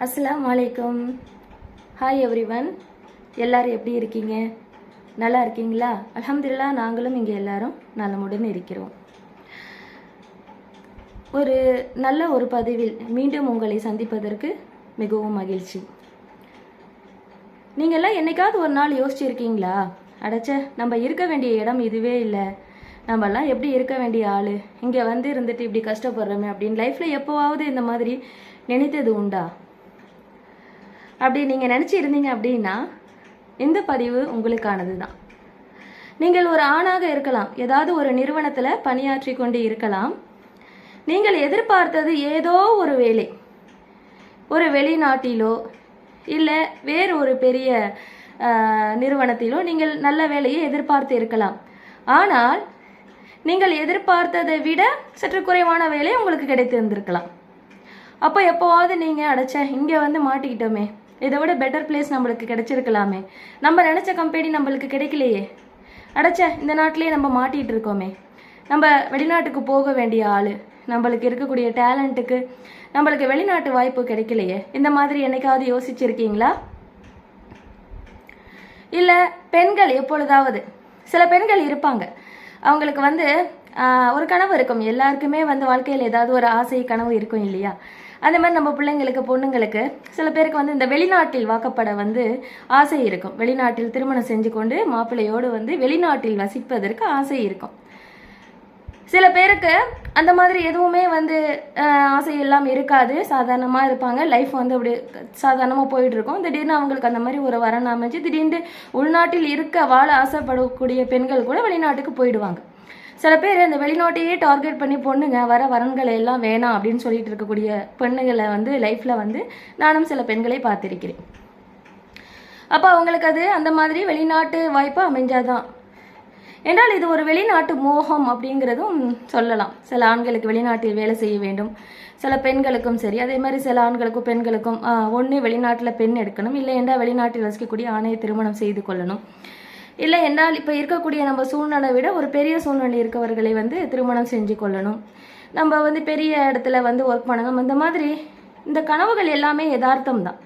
அஸ்ஸலாமு அலைக்கும். Hi everyone. எல்லாரும் எப்படி இருக்கீங்க? நல்லா இருக்கீங்களா? அல்ஹம்துலில்லாஹ், நாங்களும் இங்கே எல்லாரும் நலமுடன் இருக்கிறோம். ஒரு நல்ல ஒரு பதிவில் மீண்டும் உங்களை சந்திப்பதற்கு மிகவும் மகிழ்ச்சி. நீங்கள்லாம் என்னைக்காவது ஒரு நாள் யோசிச்சிருக்கீங்களா? அடைச்ச நம்ம இருக்க வேண்டிய இடம் இதுவே இல்லை, நம்மெல்லாம் எப்படி இருக்க வேண்டிய ஆள், இங்கே வந்து இருந்துட்டு இப்படி கஷ்டப்படுறோமே அப்படின்னு லைஃப்பில் எப்போவாவது இந்த மாதிரி நினைத்தது உண்டா? அப்படி நீங்கள் நினச்சிருந்தீங்க அப்படின்னா இந்த பதிவு உங்களுக்கானது தான். நீங்கள் ஒரு ஆணாக இருக்கலாம், ஏதாவது ஒரு நிறுவனத்தில் பணியாற்றி கொண்டு இருக்கலாம். நீங்கள் எதிர்பார்த்தது ஏதோ ஒரு வேலை, ஒரு வெளிநாட்டிலோ இல்லை வேறு ஒரு பெரிய நிறுவனத்திலோ நீங்கள் நல்ல வேலையை எதிர்பார்த்து இருக்கலாம். ஆனால் நீங்கள் எதிர்பார்த்ததை விட சற்று குறைவான வேலை உங்களுக்கு கிடைத்திருந்திருக்கலாம். அப்போ எப்போவாவது நீங்கள் அடைச்ச இங்கே வந்து மாட்டிக்கிட்டோமே, இதை விட பெட்டர் பிளேஸ் நம்மளுக்கு கிடைச்சிருக்கலாமே, நம்ம நினச்ச கம்பெனி நம்மளுக்கு கிடைக்கலையே, அடைச்ச இந்த நாட்டிலே நம்ம மாட்டிகிட்டு இருக்கோமே, நம்ம வெளிநாட்டுக்கு போக வேண்டிய ஆள், நம்மளுக்கு இருக்கக்கூடிய டேலண்ட்டுக்கு நம்மளுக்கு வெளிநாட்டு வாய்ப்பு கிடைக்கலையே, இந்த மாதிரி என்னைக்காவது யோசிச்சிருக்கீங்களா? இல்லை பெண்கள் எப்பொழுதாவது, சில பெண்கள் இருப்பாங்க, அவங்களுக்கு வந்து ஒரு கனவு இருக்கும். எல்லாருக்குமே வந்து வாழ்க்கையில் ஏதாவது ஒரு ஆசை கனவு இருக்கும் இல்லையா? அந்த மாதிரி நம்ம பிள்ளைங்களுக்கு பொண்ணுங்களுக்கு சில பேருக்கு வந்து இந்த வெளிநாட்டில் வாக்கப்பட வந்து ஆசை இருக்கும். வெளிநாட்டில் திருமணம் செஞ்சு கொண்டு மாப்பிள்ளையோடு வந்து வெளிநாட்டில் வசிப்பதற்கு ஆசை இருக்கும். சில பேருக்கு அந்த மாதிரி எதுவுமே வந்து ஆசை எல்லாம் இருக்காது, சாதாரணமாக இருப்பாங்க. லைஃப் வந்து அப்படி சாதாரணமாக போயிட்டு இருக்கும். திடீர்னு அவங்களுக்கு அந்த மாதிரி ஒரு வரன் அமைச்சு திடீர்னு உள்நாட்டில் இருக்க வாழ ஆசைப்படக்கூடிய பெண்கள் கூட வெளிநாட்டுக்கு போயிடுவாங்க. சில பேர் இந்த வெளிநாட்டையே டார்கெட் பண்ணி பொண்ணுங்க வர வரன்களை எல்லாம் வேணாம் அப்படின்னு சொல்லிட்டு இருக்கக்கூடிய பெண்ணுகளை வந்து லைஃப்பில் வந்து நானும் சில பெண்களை பார்த்துருக்கிறேன். அப்போ அவங்களுக்கு அது அந்த மாதிரி வெளிநாட்டு வாய்ப்பு அமைஞ்சாதான் என்றால் இது ஒரு வெளிநாட்டு மோகம் அப்படிங்கிறதும் சொல்லலாம். சில ஆண்களுக்கு வெளிநாட்டில் வேலை செய்ய வேண்டும், சில பெண்களுக்கும் சரி. அதே மாதிரி சில ஆண்களுக்கும் பெண்களுக்கும் ஒன்று வெளிநாட்டில் பெண் எடுக்கணும், இல்லை என்றால் வெளிநாட்டில் வசிக்கக்கூடிய ஆணையை திருமணம் செய்து கொள்ளணும், இல்லை என்றால் இப்போ இருக்கக்கூடிய நம்ம சூழ்நிலை விட ஒரு பெரிய சூழ்நிலை இருக்கவர்களை வந்து திருமணம் செஞ்சு கொள்ளணும், நம்ம வந்து பெரிய இடத்துல வந்து ஒர்க் பண்ணணும். இந்த மாதிரி இந்த கனவுகள் எல்லாமே யதார்த்தம் தான்.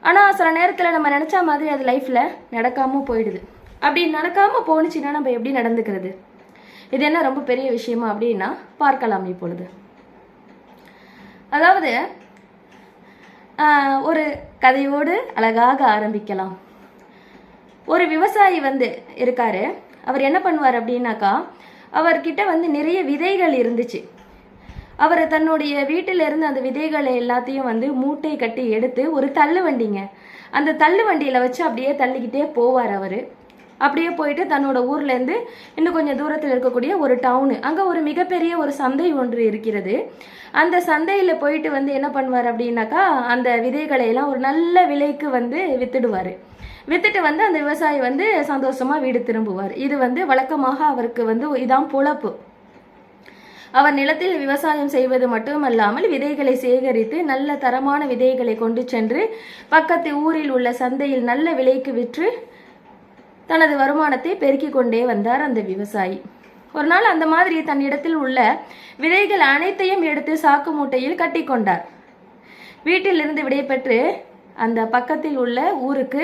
ஆனால் சில நேரத்தில் நம்ம நினச்ச மாதிரி அது லைஃப்பில் நடக்காமல் போயிடுது. அப்படி நடக்காமல் போணுச்சுன்னா நம்ம எப்படி நடந்துக்கிறது? இது என்ன ரொம்ப பெரிய விஷயமா அப்படின்னா பார்க்கலாம் இப்பொழுது. அதாவது ஒரு கதையோடு அழகாக ஆரம்பிக்கலாம். ஒரு விவசாயி வந்து இருக்காரு. அவர் என்ன பண்ணுவார் அப்படின்னாக்கா, அவர்கிட்ட வந்து நிறைய விதைகள் இருந்துச்சு. அவர் தன்னுடைய வீட்டிலிருந்து அந்த விதைகளை எல்லாத்தையும் வந்து மூட்டை கட்டி எடுத்து ஒரு தள்ளு வண்டிங்க, அந்த தள்ளு வண்டியில் வச்சு அப்படியே தள்ளிக்கிட்டே போவார். அவர் அப்படியே போயிட்டு தன்னோட ஊர்லேருந்து இன்னும் கொஞ்சம் தூரத்தில் இருக்கக்கூடிய ஒரு டவுனு, அங்கே ஒரு மிகப்பெரிய ஒரு சந்தை ஒன்று இருக்கிறது. அந்த சந்தையில் போயிட்டு வந்து என்ன பண்ணுவார் அப்படின்னாக்கா, அந்த விதைகளை எல்லாம் ஒரு நல்ல விலைக்கு வந்து வித்துடுவார். வித்துட்டு வந்து அந்த விவசாயி வந்து சந்தோஷமாக வீடு திரும்புவார். இது வந்து வழக்கமாக அவருக்கு வந்து இதான் பொழப்பு. அவர் நிலத்தில் விவசாயம் செய்வது மட்டுமல்லாமல் விதைகளை சேகரித்து நல்ல தரமான விதைகளை கொண்டு சென்று பக்கத்து ஊரில் உள்ள சந்தையில் நல்ல விலைக்கு விற்று தனது வருமானத்தை பெருக்கிக் கொண்டே வந்தார் அந்த விவசாயி. ஒரு நாள் அந்த மாதிரி தன்னிடத்தில் உள்ள விதைகள் அனைத்தையும் எடுத்து சாக்கு மூட்டையில் கட்டி கொண்டார். வீட்டிலிருந்து விடைபெற்று அந்த பக்கத்தில் உள்ள ஊருக்கு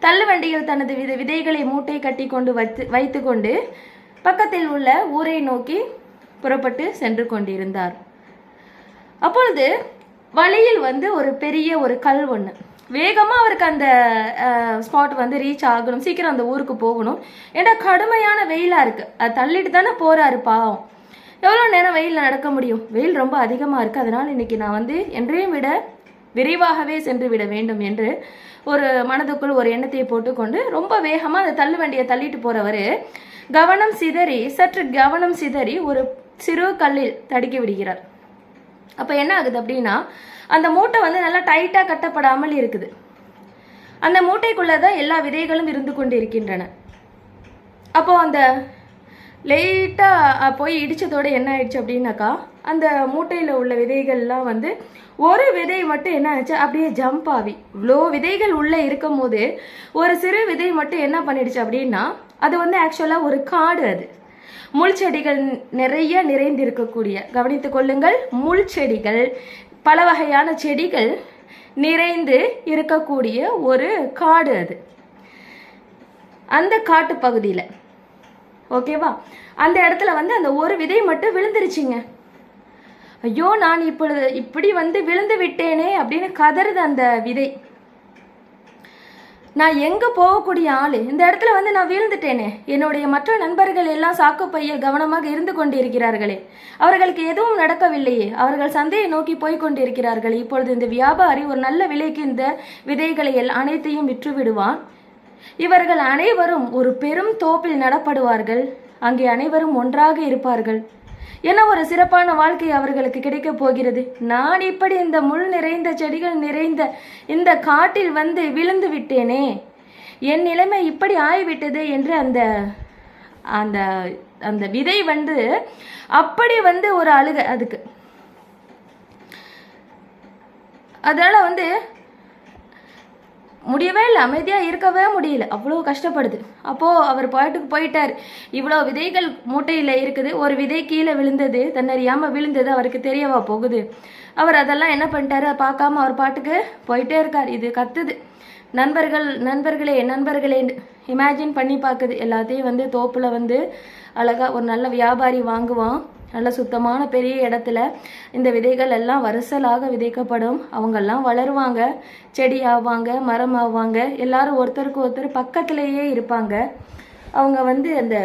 தள்ளுவண்டியில் தனது விதைகளை மூட்டை கட்டி கொண்டு வைத்து கொண்டு பக்கத்தில் உள்ள ஊரை நோக்கி புறப்பட்டு சென்று கொண்டிருந்தார். அப்பொழுது வழியில் வந்து ஒரு பெரிய ஒரு கல் ஒன்று, வேகமாக அவருக்கு அந்த ஸ்பாட் வந்து ரீச் ஆகணும், சீக்கிரம் அந்த ஊருக்கு போகணும். ஏன்னா கடுமையான வெயிலாக இருக்குது, அது தள்ளிட்டு தானே போகிறாரு பாவம். எவ்வளோ நேரம் வெயிலில் நடக்க முடியும்? வெயில் ரொம்ப அதிகமாக இருக்குது. அதனால் இன்றைக்கி நான் வந்து என்றையும் விட விரைவாகவே சென்று விட வேண்டும் என்று ஒரு மனதுக்குள் ஒரு எண்ணத்தை போட்டுக்கொண்டு ரொம்ப வேகமாக அந்த தள்ளு வண்டியை தள்ளிட்டு போகிறவர் சற்று கவனம் சிதறி ஒரு சிறு கல்லில் தடுக்கி விடுகிறார். அப்போ என்ன ஆகுது அப்படின்னா, அந்த மூட்டை வந்து நல்லா டைட்டாக கட்டப்படாமல் இருக்குது. அந்த மூட்டைக்குள்ளே தான் எல்லா விதைகளும் இருந்து கொண்டு இருக்கின்றன. அப்போது அந்த லைட்டாக போய் இடித்ததோடு என்ன ஆயிடுச்சு அப்படின்னாக்கா, அந்த மூட்டையில் உள்ள விதைகள்லாம் வந்து ஒரு விதை மட்டும் என்ன ஆச்சு, அப்படியே ஜம்ப் ஆகி இவ்வளோ விதைகள் உள்ளே இருக்கும் போது ஒரு சிறு விதை மட்டும் என்ன பண்ணிடுச்சு அப்படின்னா, அது வந்து ஆக்சுவலாக ஒரு காடு, அது முள் செடிகள் நிறைய நிறைந்திருக்கக்கூடிய, கவனித்து கொள்ளுங்கள், முள் செடிகள், பல வகையான செடிகள் நிறைந்து இருக்கக்கூடிய ஒரு காடு அது. அந்த காட்டு பகுதியில் ஓகேவா, அந்த இடத்துல வந்து அந்த ஒரு விதை மட்டும் விழுந்துருச்சுங்க. ஐயோ நான் இப்படி வந்து விழுந்து விட்டேனே அப்படின்னு கதறுது அந்த விதை. நான் எங்க போகக்கூடிய ஆளு, இந்த இடத்துல வந்து நான் வீழ்ந்துட்டேனே, என்னுடைய மற்ற நண்பர்கள் எல்லாம் சாக்குப்பைய கவனமாக இருந்து கொண்டிருக்கிறார்களே, அவர்களுக்கு எதுவும் நடக்கவில்லையே, அவர்கள் சந்தையை நோக்கி போய் கொண்டிருக்கிறார்கள். இப்பொழுது இந்த வியாபாரி ஒரு நல்ல விலைக்கு இந்த விதைகளை அனைத்தையும் விற்று விடுவான். இவர்கள் அனைவரும் ஒரு பெரும் தோப்பில் நடப்படுவார்கள். அங்கே அனைவரும் ஒன்றாக இருப்பார்கள். என்ன ஒரு சிறப்பான வாழ்க்கை அவர்களுக்கு கிடைக்க போகிறது. நான் இப்படி இந்த முள் நிறைந்த செடிகள் நிறைந்த இந்த காட்டில் வந்து விழுந்து விட்டேனே, என் நிலைமை இப்படி ஆகிவிட்டது என்று அந்த அந்த அந்த விதை வந்து அப்படி வந்து ஒரு அழுகை அதுக்கு. அதனால வந்து முடியவே இல்லை, அமைதியாக இருக்கவே முடியல, அவ்வளோ கஷ்டப்படுது. அப்போது அவர் பாட்டுக்கு போயிட்டார். இவ்வளோ விதைகள் மூட்டையில் இருக்குது, ஒரு விதை கீழே விழுந்தது, தன்னறியாமல் விழுந்தது, அவருக்கு தெரியவா போகுது. அவர் அதெல்லாம் என்ன பண்ணிட்டாரு, பார்க்காம அவர் பாட்டுக்கு போயிட்டே இருக்கார். இது கத்துது, நண்பர்களே இமேஜின் பண்ணி பார்க்குது. எல்லாத்தையும் வந்து தோப்பில் வந்து அழகாக ஒரு நல்ல வியாபாரி வாங்குவான். நல்ல சுத்தமான பெரிய இடத்துல இந்த விதைகள் எல்லாம் வரிசலாக விதைக்கப்படும். அவங்கெல்லாம் வளருவாங்க, செடி ஆவாங்க, மரம் ஆவாங்க. எல்லாரும் ஒருத்தருக்கு ஒருத்தர் பக்கத்திலேயே இருப்பாங்க. அவங்க வந்து அந்த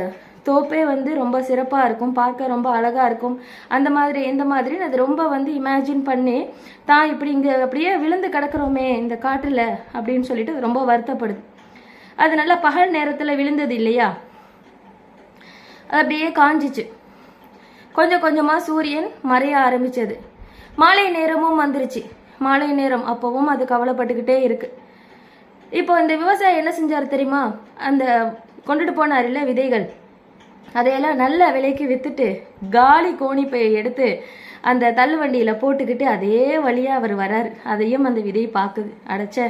தோப்பே வந்து ரொம்ப சிறப்பாக இருக்கும், பார்க்க ரொம்ப அழகாக இருக்கும். அந்த மாதிரி இந்த மாதிரி அது ரொம்ப வந்து இமேஜின் பண்ணி தான் இப்படி இங்கே அப்படியே விழுந்து கிடக்கிறோமே இந்த காட்டில் அப்படின்னு சொல்லிட்டு ரொம்ப வருத்தப்படுது. அது நல்லா பகல் நேரத்தில் விழுந்தது இல்லையா, அது அப்படியே காஞ்சிச்சு. கொஞ்சம் கொஞ்சமாக சூரியன் மறைய ஆரம்பித்தது. மாலை நேரமும் வந்துருச்சு. மாலை நேரம் அப்போவும் அது கவலைப்பட்டுக்கிட்டே இருக்கு. இப்போ இந்த விவசாயி என்ன செஞ்சார் தெரியுமா, அந்த கொண்டுட்டு போனார் இல்லை விதைகள், அதையெல்லாம் நல்ல விலைக்கு விற்றுட்டு காலி கோணிப்பையை எடுத்து அந்த தள்ளுவண்டியில் போட்டுக்கிட்டு அதே வழியாக அவர் வரார். அதையும் அந்த விதை பார்க்குது. அடைச்ச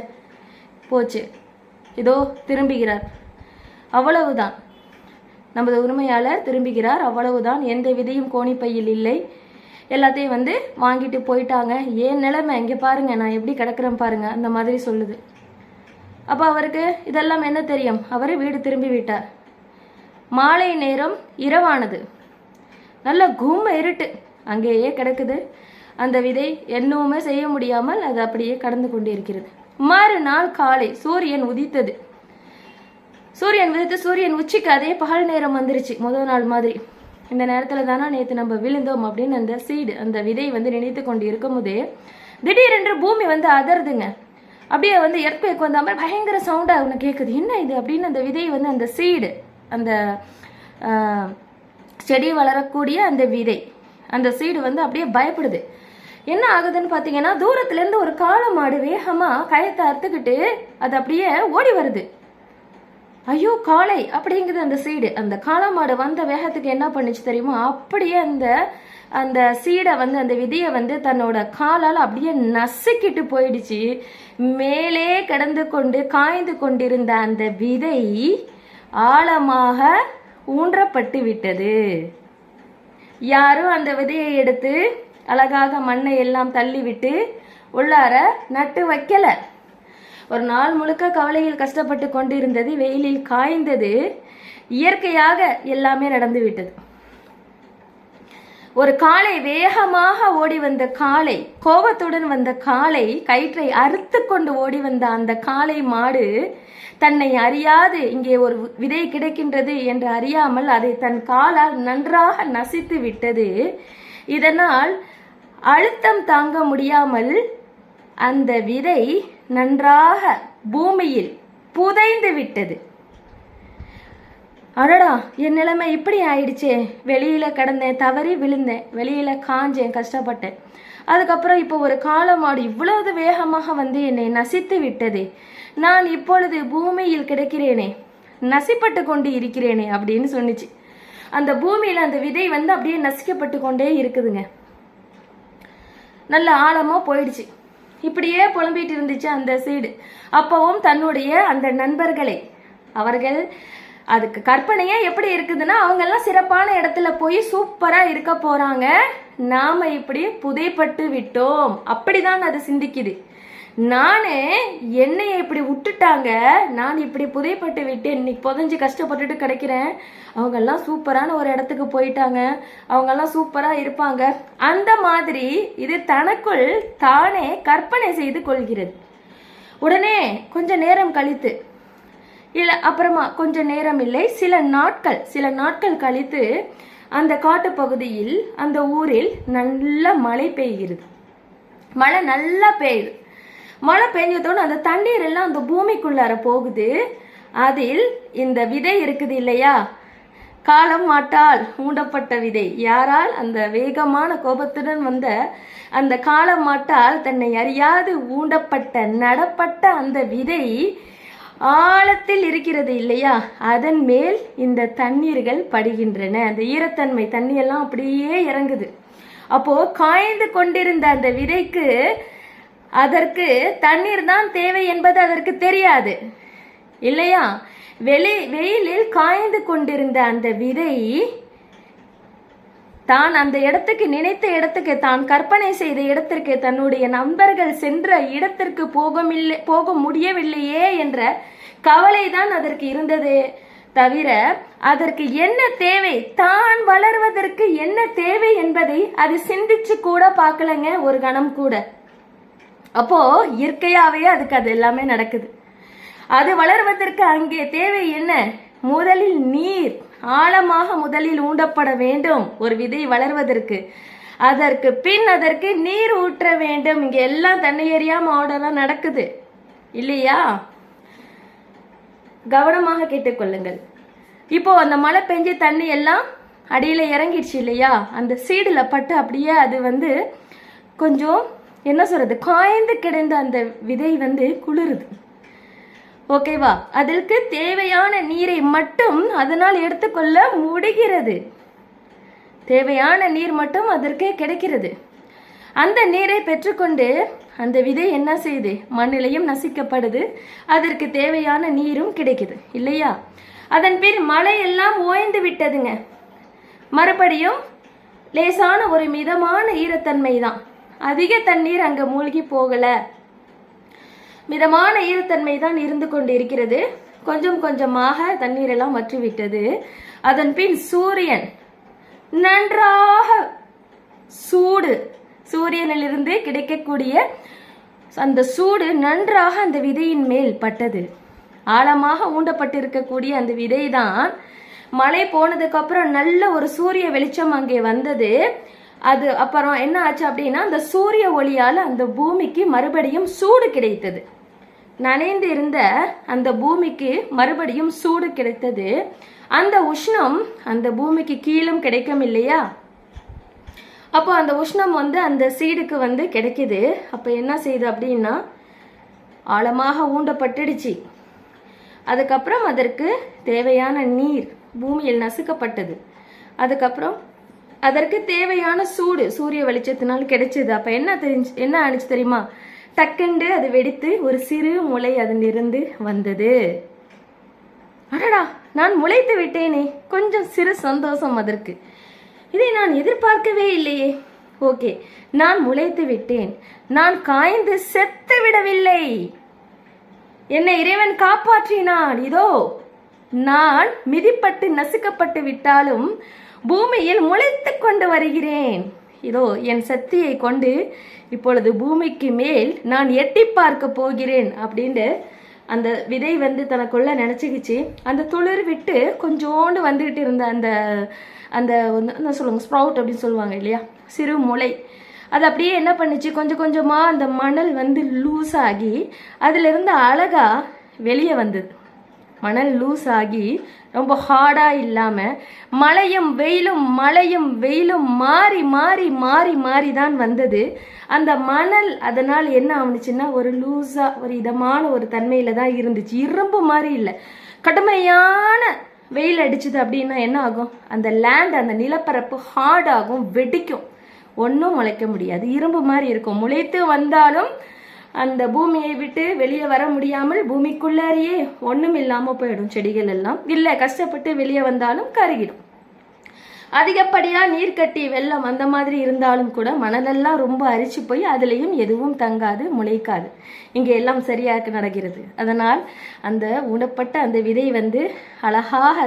போச்சு, இதோ திரும்புகிறார், அவ்வளவுதான். நமது உரிமையாளர் திரும்புகிறார், அவ்வளவுதான். எந்த விதையும் கோணிப்பையில் இல்லை. எல்லாத்தையும் வந்து வாங்கிட்டு போயிட்டாங்க. ஏன் நிலைமை இங்கே பாருங்க, நான் எப்படி கிடக்கிறேன் பாருங்க, அந்த மாதிரி சொல்லுது. அப்போ அவருக்கு இதெல்லாம் என்ன தெரியும், அவர் வீடு திரும்பி விட்டார். மாலை நேரம் இரவானது. நல்ல கும் இருட்டு அங்கேயே கிடக்குது. அந்த விதை என்னவுமே செய்ய முடியாமல் அது அப்படியே கடந்து கொண்டு இருக்கிறது. மறுநாள் காலை சூரியன் உதித்தது. சூரியன் உச்சிக்கு அதே பகல் நேரம் வந்துருச்சு, முதல் நாள் மாதிரி. இந்த நேரத்தில் தானே நேற்று நம்ம விழுந்தோம் அப்படின்னு அந்த சீடு, அந்த விதை வந்து நினைத்து கொண்டு இருக்கும் போதே திடீரென்று பூமி வந்து அதருதுங்க. அப்படியே வந்து எர்த்குவேக் வந்த மாதிரி பயங்கர சவுண்டாக ஒன்று கேட்குது. என்ன இது அப்படின்னு அந்த விதை வந்து அந்த சீடு, அந்த செடி வளரக்கூடிய அந்த விதை, அந்த சீடு வந்து அப்படியே பயப்படுது. என்ன ஆகுதுன்னு பார்த்தீங்கன்னா, தூரத்துலேருந்து ஒரு காளை மாடு வேகமாக கயத்தை அறுத்துக்கிட்டு அது அப்படியே ஓடி வருது. ஐயோ காளை அப்படிங்குது அந்த சீடு. அந்த காளை மாடு வந்த வேகத்துக்கு என்ன பண்ணுச்சு தெரியுமா, அப்படியே அந்த சீடை வந்து அந்த விதையை வந்து தன்னோட காலால் அப்படியே நசுக்கிட்டு போயிடுச்சு. மேலே கிடந்து கொண்டு காய்ந்து கொண்டிருந்த அந்த விதை ஆழமாக ஊன்றப்பட்டு விட்டது. யாரும் அந்த விதையை எடுத்து அழகாக மண்ணை எல்லாம் தள்ளி விட்டு உள்ளார நட்டு வைக்கல. ஒரு நாள் முழுக்க கவலையில் கஷ்டப்பட்டு கொண்டிருந்தது, வெயிலில் காய்ந்தது, இயற்கையாக எல்லாமே நடந்து விட்டது. ஒரு காளை, வேகமாக ஓடி வந்த காளை, கோபத்துடன் வந்த காளை, கயிற்றை அறுத்து கொண்டு ஓடி வந்த அந்த காளை மாடு தன்னை அறியாது இங்கே ஒரு விதை கிடைக்கின்றது என்று அறியாமல் அதை தன் காலால் நன்றாக நசித்து விட்டது. இதனால் அழுத்தம் தாங்க முடியாமல் அந்த விதை நன்றாக பூமியில் புதைந்து விட்டது. அடடா, என் நிலைமை இப்படி ஆயிடுச்சே, வெளியில கிடந்தேன், தவறி விழுந்தேன், வெளியில காஞ்சேன், கஷ்டப்பட்டேன். அதுக்கப்புறம் இப்போ ஒரு காளை மாடு இவ்வளவு வேகமாக வந்து என்னை நசித்து விட்டதே, நான் இப்பொழுது பூமியில் கிடக்கிறேனே, நசிப்பட்டு கொண்டு இருக்கிறேனே அப்படின்னு சொன்னிச்சு. அந்த பூமியில அந்த விதை வந்து அப்படியே நசிக்கப்பட்டு கொண்டே இருக்குதுங்க. நல்ல ஆழமா போயிடுச்சு. இப்படியே புலம்பிட்டு இருந்துச்சு அந்த சீடு. அப்பவும் தன்னுடைய அந்த நண்பர்களை, அவர்கள் அதுக்கு கற்பனையே எப்படி இருக்குதுன்னா, அவங்க எல்லாம் சிறப்பான இடத்துல போய் சூப்பரா இருக்க போறாங்க, நாம இப்படி புதைப்பட்டு விட்டோம், அப்படிதான் அது சிந்திக்குது. நானே என்னைய இப்படி விட்டுட்டாங்க, நான் இப்படி புதைப்பட்டு விட்டேன், இன்னைக்கு புதைஞ்சு கஷ்டப்பட்டுட்டு கிடைக்கிறேன், அவங்க எல்லாம் சூப்பரான ஒரு இடத்துக்கு போயிட்டாங்க, அவங்க எல்லாம் சூப்பரா இருப்பாங்க. அந்த மாதிரி இது தனக்குள் தானே கற்பனை செய்து கொள்கிறது. உடனே கொஞ்ச நேரம் கழித்து, இல்ல அப்புறமா கொஞ்ச நேரம் இல்லை, சில நாட்கள் கழித்து அந்த காட்டு பகுதியில் அந்த ஊரில் நல்ல மழை பெய்கிறது. மழை நல்லா பெய்யுது. மழை பெஞ்சதோடு அந்த தண்ணீர் எல்லாம் அந்த பூமிக்குள்ளார போகுது. அதில் இந்த விதை இருக்குது இல்லையா, காலம் மாட்டால் ஊண்டப்பட்ட விதை. யாரால்? அந்த வேகமான கோபத்துடன் வந்த அந்த காலம் மாட்டால் தன்னை அறியாது ஊண்டப்பட்ட நடப்பட்ட அந்த விதை ஆழத்தில் இருக்கிறது இல்லையா, அதன் மேல் இந்த தண்ணீர்கள் படுகின்றன. அந்த ஈரத்தன்மை தண்ணியெல்லாம் அப்படியே இறங்குது. அப்போ காய்ந்து கொண்டிருந்த அந்த விதைக்கு அதற்கு தண்ணீர் தான் தேவை என்பது அதற்கு தெரியாது இல்லையா. வெயிலில் காய்ந்து கொண்டிருந்த அந்த விதை தான் அந்த இடத்துக்கு, நினைத்த இடத்துக்கு, தான் கற்பனை செய்த இடத்திற்கு, தன்னுடைய நண்பர்கள் சென்ற இடத்திற்கு போக முடியவில்லையே என்ற கவலை தான் அதற்கு இருந்தது தவிர அதற்கு என்ன தேவை, தான் வளர்வதற்கு என்ன தேவை என்பதை அது சிந்திச்சு கூட பார்க்கலங்க ஒரு கணம் கூட. அப்போ இயற்கையாவே அதுக்கு அது எல்லாமே நடக்குது. அது வளர்வதற்கு அங்கே தேவை என்ன? முதலில் நீர், ஆழமாக முதலில் ஊண்டப்பட வேண்டும் ஒரு விதை வளர்வதற்கு. அதற்கு பின் அதற்கு நீர் ஊற்ற வேண்டும். இங்க எல்லாம் தண்ணி எறியாம ஆர்டர்லாம் நடக்குது இல்லையா. கவனமாக கேட்டுக்கொள்ளுங்கள். இப்போ அந்த மழை பெஞ்சு தண்ணி எல்லாம் அடியில இறங்கிடுச்சு இல்லையா, அந்த சீடுல பட்டு அப்படியே அது கொஞ்சம் என்ன சொல்றது, காய்ந்து கிடந்த அந்த விதை குளிருது. ஓகேவா, அதற்கு தேவையான நீரை மட்டும் அதனால் எடுத்துக்கொள்ள முடிகிறது. தேவையான நீர் மட்டும் அதற்கு கிடைக்கிறது. அந்த நீரை பெற்றுக்கொண்டு அந்த விதை என்ன செய்யுது, மண்ணிலையும் நசிக்கப்படுது, அதற்கு தேவையான நீரும் கிடைக்குது இல்லையா. அதன் பின் மழை எல்லாம் ஓய்ந்து விட்டதுங்க. மறுபடியும் லேசான ஒரு மிதமான ஈரத்தன்மை தான், அதிக தண்ணீர் அங்க மூழ்கி போகல, மிதமான ஈரத்தன்மை தான் இருந்து கொண்டு இருக்கிறது. கொஞ்சம் கொஞ்சமாக தண்ணீர் எல்லாம் வற்றிவிட்டது. அதன் பின் சூரியன் நன்றாக சூடு, சூரியனிலிருந்து கிடைக்கக்கூடிய அந்த சூடு நன்றாக அந்த விதையின் மேல் பட்டது. ஆழமாக ஊண்டப்பட்டிருக்கக்கூடிய அந்த விதை தான் மழை போனதுக்கு அப்புறம் நல்ல ஒரு சூரிய வெளிச்சம் அங்கே வந்தது. அது அப்புறம் என்ன ஆச்சு அப்படின்னா, அந்த சூரிய ஒளியால் அந்த பூமிக்கு மறுபடியும் சூடு கிடைத்தது. நனைந்து இருந்த அந்த பூமிக்கு மறுபடியும் சூடு கிடைத்தது. அந்த உஷ்ணம் அந்த பூமிக்கு கீழும் கிடைக்கும் இல்லையா. அப்போ அந்த உஷ்ணம் அந்த சீடுக்கு கிடைக்குது. அப்போ என்ன செய்யுது அப்படின்னா, ஆழமாக ஊண்டப்பட்டுடுச்சு. அதுக்கப்புறம் அதற்கு தேவையான நீர் பூமியில் நசுக்கப்பட்டது. அதுக்கப்புறம் அதற்கு தேவையான சூடு சூரிய வெளிச்சத்தினால் கிடைச்சது. அப்ப என்ன ஆனிச்சு தெரியுமா, டக்குண்டு அது வெடித்து ஒரு சிறு முளை அதிலிருந்து வந்தது. அடடா, நான் முளைத்து விட்டேனே, கொஞ்சம் சிறு சந்தோஷம் அதற்கு. இதை நான் எதிர்பார்க்கவே இல்லையே. ஓகே, நான் முளைத்து விட்டேன், நான் காய்ந்து செத்து விடவில்லை, என்னை இறைவன் காப்பாற்றினான். இதோ நான் மிதிப்பட்டு நசுக்கப்பட்டு விட்டாலும் பூமியில் முளைத்து கொண்டு வருகிறேன். இதோ என் சக்தியை கொண்டு இப்பொழுது பூமிக்கு மேல் நான் எட்டி பார்க்க போகிறேன் அப்படின்னு அந்த விதை தனக்குள்ள நினைச்சுக்கிச்சு. அந்த துளிர் விட்டு கொஞ்சோண்டு வந்துகிட்டு இருந்த அந்த அந்த சொல்லுவாங்க ஸ்ப்ரவுட் அப்படின்னு சொல்லுவாங்க இல்லையா, சிறு முளை, அது அப்படியே என்ன பண்ணுச்சு, கொஞ்சம் கொஞ்சமா அந்த மணல் லூஸ் ஆகி அதுல இருந்து அழகா வெளியே வந்தது. மணல் லூஸ் ஆகி ரொம்ப ஹார்டா இல்லாம மழையும் வெயிலும் மாறி மாறி மாறி மாறி தான் வந்தது. அந்த மணல் அதனால் என்ன ஆனிச்சுன்னா ஒரு லூஸா ஒரு இதமான ஒரு தன்மையில தான் இருந்துச்சு. இரும்பு மாதிரி இல்லை. கடுமையான வெயில் அடிச்சுது அப்படின்னா என்ன ஆகும், அந்த லேண்ட் அந்த நிலப்பரப்பு ஹார்ட் ஆகும், வெடிக்கும், ஒன்றும் முளைக்க முடியாது, இரும்பு மாதிரி இருக்கும். முளைத்து வந்தாலும் அந்த பூமியை விட்டு வெளியே வர முடியாமல் பூமிக்குள்ளாரியே ஒன்றும் இல்லாமல் போயிடும். செடிகள் எல்லாம் இல்லை, கஷ்டப்பட்டு வெளியே வந்தாலும் கருகிடும். அதிகப்படியா நீர் கட்டி வெள்ளம் அந்த மாதிரி இருந்தாலும் கூட மணலெல்லாம் ரொம்ப அரிச்சு போய் அதுலேயும் எதுவும் தங்காது, முளைக்காது. இங்கே எல்லாம் சரியாக நடக்கிறது. அதனால் அந்த உணப்பட்ட அந்த விதை அழகாக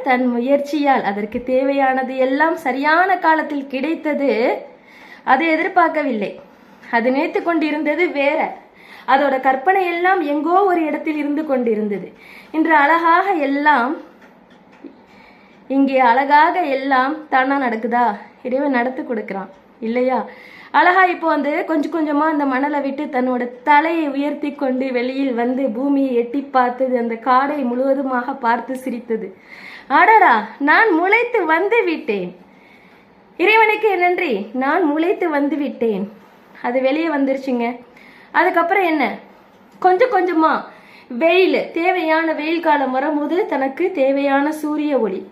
தன் முயற்சியால் அதற்கு தேவையானது எல்லாம் சரியான காலத்தில் கிடைத்தது. அதை எதிர்பார்க்கவில்லை. அது நினைத்து கொண்டிருந்தது வேற. அதோட கற்பனை எல்லாம் எங்கோ ஒரு இடத்தில் இருந்து கொண்டிருந்தது. இன்று அழகாக எல்லாம் இங்கே அழகாக எல்லாம் தானா நடக்குதா? இறைவன் நடத்தி கொடுக்குறான் இல்லையா? அழகா இப்போ கொஞ்சம் கொஞ்சமா அந்த மணலை விட்டு தன்னோட தலையை உயர்த்தி கொண்டு வெளியில் பூமியை எட்டி பார்த்தது. அந்த காடை முழுவதுமாக பார்த்து சிரித்தது. அடடா, நான் முளைத்து வந்து விட்டேன். இறைவனுக்கு நன்றி, நான் முளைத்து வந்து விட்டேன். அது வெளியே வந்துருச்சுங்க. அதுக்கப்புறம் என்ன, கொஞ்சம் கொஞ்சமா வெயில், தேவையான வெயில் காலம் வரும்போது தனக்கு தேவையான சூரிய ஒளி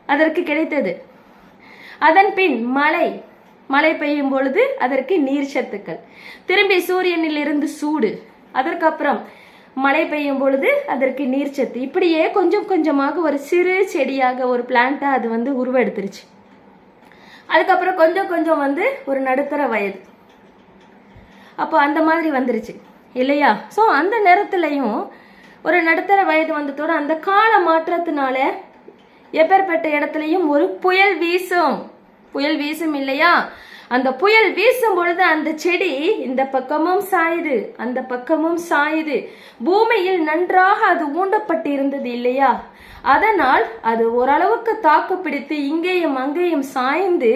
அதற்கு கிடைத்தது. அதன் பின் மழை பெய்யும் பொழுது அதற்கு நீர் சத்துக்கள், திரும்பி சூரியனில் இருந்து சூடு, அதற்கப்புறம் மழை பெய்யும் பொழுது அதற்கு நீர்ச்சத்து. இப்படியே கொஞ்சம் கொஞ்சமாக ஒரு சிறு செடியாக, ஒரு பிளான்ட்டா அது உருவெடுத்துருச்சு. அதுக்கப்புறம் கொஞ்சம் கொஞ்சம் ஒரு நடுத்தர வயது, அப்போ அந்த மாதிரி வந்துருச்சு இல்லையா? ஸோ அந்த நேரத்துலையும் ஒரு நடுத்தர வயது வந்ததோட அந்த கால மாற்றத்தினால எப்பேற்பட்ட இடத்துலையும் ஒரு புயல் வீசும் இல்லையா? அந்த புயல் வீசும் பொழுது அந்த செடி இந்த பக்கமும் சாயுது, அந்த பக்கமும் சாயுது. பூமியில் நன்றாக அது ஊண்டப்பட்டு இருந்தது இல்லையா? அதனால் அது ஓரளவுக்கு தாக்கு பிடித்து இங்கேயும் அங்கேயும் சாய்ந்து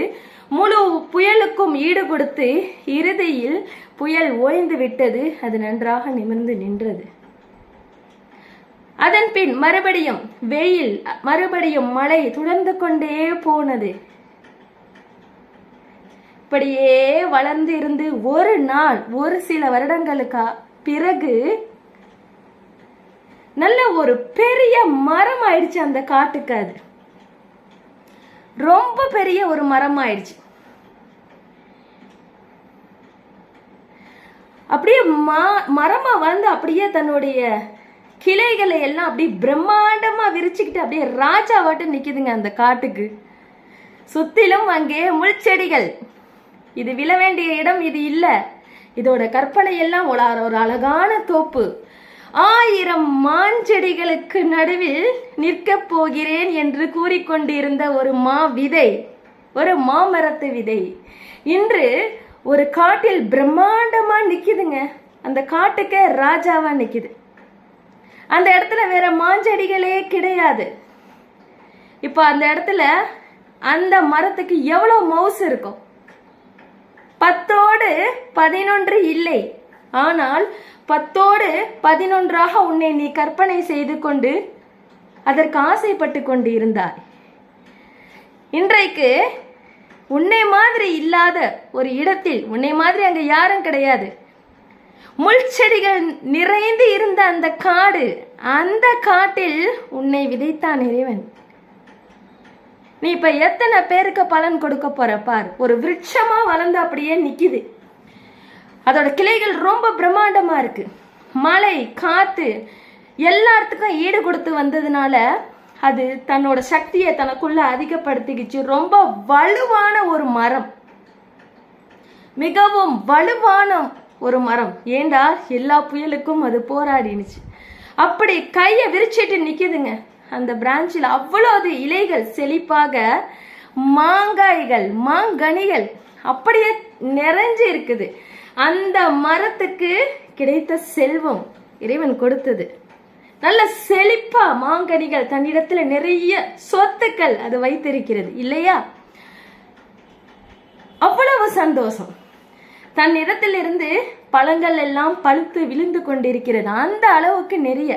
முழு புயலுக்கும் ஈடு கொடுத்து இறுதியில் புயல் ஓய்ந்து விட்டது. அது நன்றாக நிமிர்ந்து நின்றது. அதன் பின் மறுபடியும் வெயில், மறுபடியும் மழை தொடர்ந்து கொண்டே போனது. இப்படியே வளர்ந்து இருந்து ஒரு நாள், ஒரு சில வருடங்களுக்கு பிறகு நல்ல ஒரு பெரிய மரம் ஆயிடுச்சு. அந்த காட்டுக்கு அது ரொம்ப பெரிய ஒரு மரம் ஆயிடுச்சு. அப்படியே மரமா அப்படியே தன்னுடைய கிளைகளை எல்லாம் அப்படியே பிரம்மாண்டமா விரிச்சுக்கிட்டு அப்படியே ராஜாவாட்டு நிக்குதுங்க அந்த காட்டுக்கு. சுத்திலும் அங்கே முள்செடிகள். இது விழ வேண்டிய இடம் இது இல்ல. இதோட கற்பனை எல்லாம் ஒரு அழகான தோப்பு. 1000 மாஞ்செடிகளுக்கு நடுவில் நிற்க போகிறேன் என்று கூறிக்கொண்டிருந்த ஒரு ஒரு மாமரத்து விதை இன்று ஒரு காட்டில் பிரம்மாண்டமா நிக்குதுங்க. அந்த காட்டுக்கு ராஜாவா நிக்குது. அந்த இடத்துல வேற மாஞ்செடிகளே கிடையாது. இப்ப அந்த இடத்துல அந்த மரத்துக்கு எவ்வளவு மவுசு இருக்கும்? 10ஓடு 11 இல்லை. ஆனால் 10ஓடு 11ஆக உன்னை நீ கற்பனை செய்து கொண்டு அதற்கு ஆசைப்பட்டு கொண்டு இருந்தாய். இன்றைக்கு உன்னை மாதிரி இல்லாத ஒரு இடத்தில், உன்னை மாதிரி அங்க யாரும் கிடையாது, முள்செடிகள் நிறைந்து இருந்த அந்த காடு, அந்த காட்டில் உன்னை விதைத்தான் இறைவன். நீ இப்ப எத்தனை பேருக்கு பலன் கொடுக்க போற பார். ஒரு விருட்சமா வளர்ந்து அப்படியே நிக்குது. அதோட கிளைகள் ரொம்ப பிரம்மாண்டமா இருக்கு. மழை, காத்து எல்லாத்துக்கும் ஈடு கொடுத்து வந்ததுனால அது தன்னோட சக்தியை தனக்குள்ள அதிகப்படுத்திக்கிச்சு. ரொம்ப வலுவான ஒரு மரம், மிகவும் வலுவான ஒரு மரம். ஏண்டா எல்லா புயலுக்கும் அது போராடினுச்சு. அப்படி கையை விரிச்சிட்டு நிக்குதுங்க. அந்த பிரான்ச்சில் அவ்வளவு இலைகள் செழிப்பாக, மாங்காய்கள், மாங்கனிகள் அப்படியே நிறைஞ்சு இருக்குது. அந்த மரத்துக்கு கிடைத்த செல்வம் இறைவன் கொடுத்தது. நல்ல செழிப்பா மாங்கனிகள், தன்னிடத்துல நிறைய சொத்துக்கள் அது வைத்திருக்கிறது இல்லையா? அவ்வளவு சந்தோஷம். தன்னிடத்திலிருந்து பழங்கள் எல்லாம் பழுத்து விழுந்து கொண்டிருக்கிறது. அந்த அளவுக்கு நிறைய.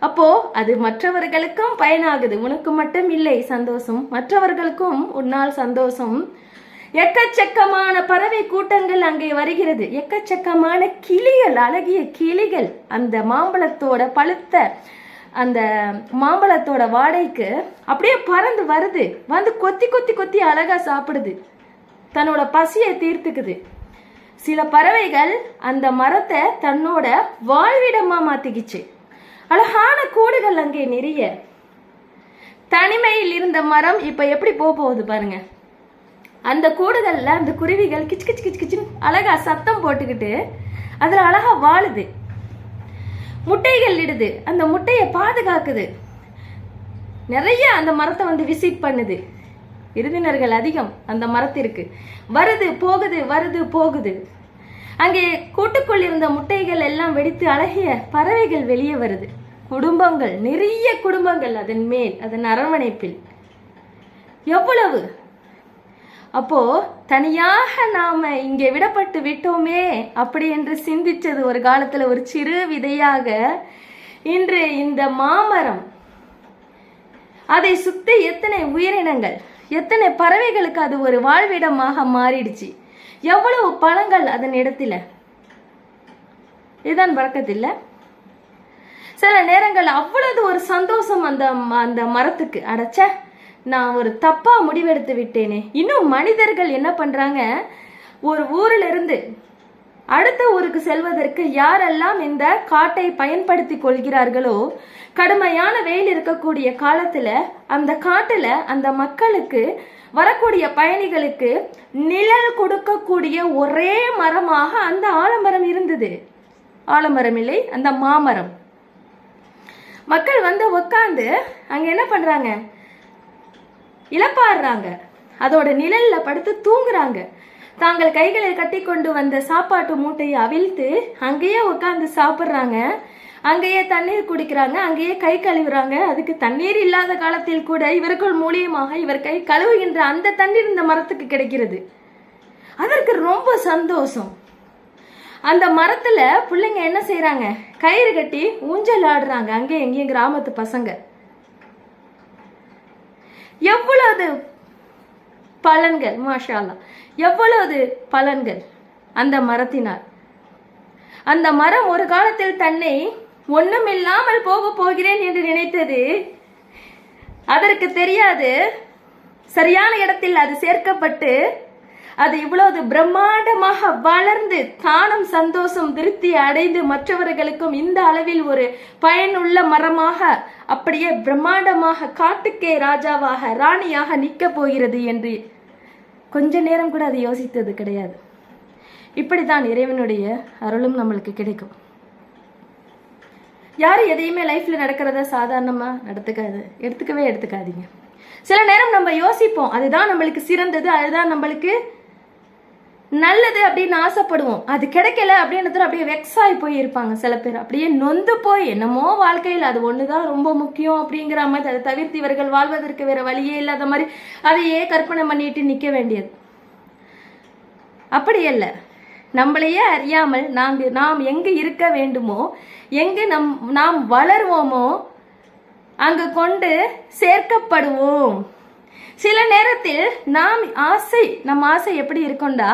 அப்போ அது மற்றவர்களுக்கும் பயனாகுது. உனக்கு மட்டும் இல்லை சந்தோஷம், மற்றவர்களுக்கும் உன்னால் சந்தோஷம். எக்கச்சக்கமான பறவை கூட்டங்கள் அங்கே வருகிறது. எக்கச்சக்கமான கிளிகள், அழகிய கிளிகள் அந்த மாம்பழத்தோட பழுத்த அந்த மாம்பழத்தோட வாடைக்கு அப்படியே பறந்து வருது. கொத்தி கொத்தி கொத்தி அழகா சாப்பிடுது, தன்னோட பசியை தீர்த்துக்குது. சில பறவைகள் அந்த மரத்தை தன்னோட வாழ்விடமா மாத்திக்கிச்சு. அழகான கூடுகள் அங்கே நிறைய. தனிமையில் இருந்த மரம் இப்ப எப்படி போகுது பாருங்க. அந்த கூடுகள்ல அந்த குருவிகள் கிச்சு கிச்சு கிச்சு கிச்சுன்னு அழகா சத்தம் போட்டுக்கிட்டு அதுல அழகா வாழுது, முட்டைகள் இடுது, அந்த முட்டையை பாதுகாக்குது, நிறைய அந்த மரத்தை வந்து விசிட் பண்ணுது. விருந்தினர்கள் அதிகம் அந்த மரத்திற்கு, வருது போகுது வருது போகுது. அங்கே கூட்டுக்குள் இருந்த முட்டைகள் எல்லாம் வெடித்து அழகிய பறவைகள் வெளியே வருது. குடும்பங்கள், நிறைய குடும்பங்கள் அதன் மேல், அதன் அரவணைப்பில். எவ்வளவு! அப்போ தனியாக நாம இங்கே விடப்பட்டு விட்டோமே அப்படி என்று சிந்திச்சது ஒரு காலத்துல ஒரு சிறு விதையாக. இன்று இந்த மாமரம், அதை சுத்தி எத்தனை உயிரினங்கள், எத்தனை பறவைகளுக்கு அது ஒரு வாழ்விடமாக மாறிடுச்சு. எவ்வளவு பழங்கள் அதன் இடத்துல. இதுதான் பறக்கத்தில்ல. சில நேரங்கள் அவ்வளவு ஒரு சந்தோஷம் அந்த அந்த மரத்துக்கு. அடைச்ச, நான் ஒரு தப்பா முடிவெடுத்து விட்டேனே. இன்னும் மனிதர்கள் என்ன பண்றாங்க, ஒரு ஊர்ல இருந்து அடுத்த ஊருக்கு செல்வதற்கு யாரெல்லாம் இந்த காட்டை பயன்படுத்தி கொள்கிறார்களோ, கடுமையான வெயில் இருக்கக்கூடிய காலத்துல அந்த காட்டுல அந்த மக்களுக்கு, வரக்கூடிய பயணிகளுக்கு நிழல் கொடுக்கக்கூடிய ஒரே மரமாக அந்த ஆலமரம் இருந்தது. ஆலமரம் இல்லை, அந்த மாமரம். மக்கள் வந்து உட்கார்ந்து அங்க என்ன பண்றாங்க, இளப்பாடுறாங்க, அதோட நிழல்ல படுத்து தூங்குறாங்க. தாங்கள் கைகளில் கட்டி கொண்டு வந்த சாப்பாட்டு மூட்டையை அவிழ்த்து அங்கேயே உட்கார்ந்து சாப்பிட்றாங்க, அங்கேயே தண்ணீர் குடிக்கிறாங்க, அங்கேயே கை கழுவுறாங்க. அதுக்கு தண்ணீர் இல்லாத காலத்தில் கூட இவர்கள் மூலியமாக இவர் கை கழுவுகின்ற அந்த தண்ணீர் இந்த மரத்துக்கு கிடைக்கிறது. அதற்கு ரொம்ப சந்தோஷம். அந்த மரத்துல பிள்ளைங்க என்ன செய்யறாங்க, கயிறு கட்டி ஊஞ்சல் ஆடுறாங்க, அங்கே எங்கேயும் கிராமத்து பசங்க. எவ்வளவு பலன்கள், மாஷா அல்லாஹ், எவ்வளவு பலன்கள் அந்த மரத்தினால். அந்த மரம் ஒரு காலத்தில் தன்னை ஒண்ணுமில்லாமல் போக போகிறேன் என்று நினைத்தது. அதற்கு தெரியாது, சரியான இடத்தில் அது சேர்க்கப்பட்டு அது இவ்வளவு பிரம்மாண்டமாக வளர்ந்து தானும் சந்தோஷம் திருப்தி அடைந்து மற்றவர்களுக்கும் இந்த அளவில் ஒரு பயனுள்ள மரமாக, அப்படியே பிரம்மாண்டமாக காட்டுக்கே ராஜாவாக ராணியாக நிற்க போகிறது என்று கொஞ்ச நேரம் கூட அது யோசித்தது கிடையாது. இப்படித்தான் இறைவனுடைய அருளும் நம்மளுக்கு கிடைக்கும். யாரும் எதையுமே லைஃப்ல நடக்கிறத சாதாரணமா எடுத்துக்காதீங்க. சில நேரம் நம்ம யோசிப்போம், அதுதான் நம்மளுக்கு சிறந்தது, அதுதான் நம்மளுக்கு நல்லது அப்படின்னு ஆசைப்படுவோம். அது கிடைக்கல அப்படின்றதுல அப்படியே வெக்ஸ் ஆகி போய் இருப்பாங்க சில பேர். அப்படியே நொந்து போய் என்னமோ வாழ்க்கையில் அது ஒண்ணுதான் ரொம்ப முக்கியம் அப்படிங்கிற மாதிரி, அதை தவிர்த்து இவர்கள் வாழ்வதற்கு வேற வழியே இல்லாத மாதிரி அதையே கற்பனை பண்ணிட்டு நிக்க வேண்டியது. அப்படி அல்ல. நம்மளையே அறியாமல் நாம் எங்கு இருக்க வேண்டுமோ, எங்கு நாம் வளருவோமோ அங்கு கொண்டு சேர்க்கப்படுவோம். சில நேரத்தில் நம்ம ஆசை எப்படி இருக்கும்டா,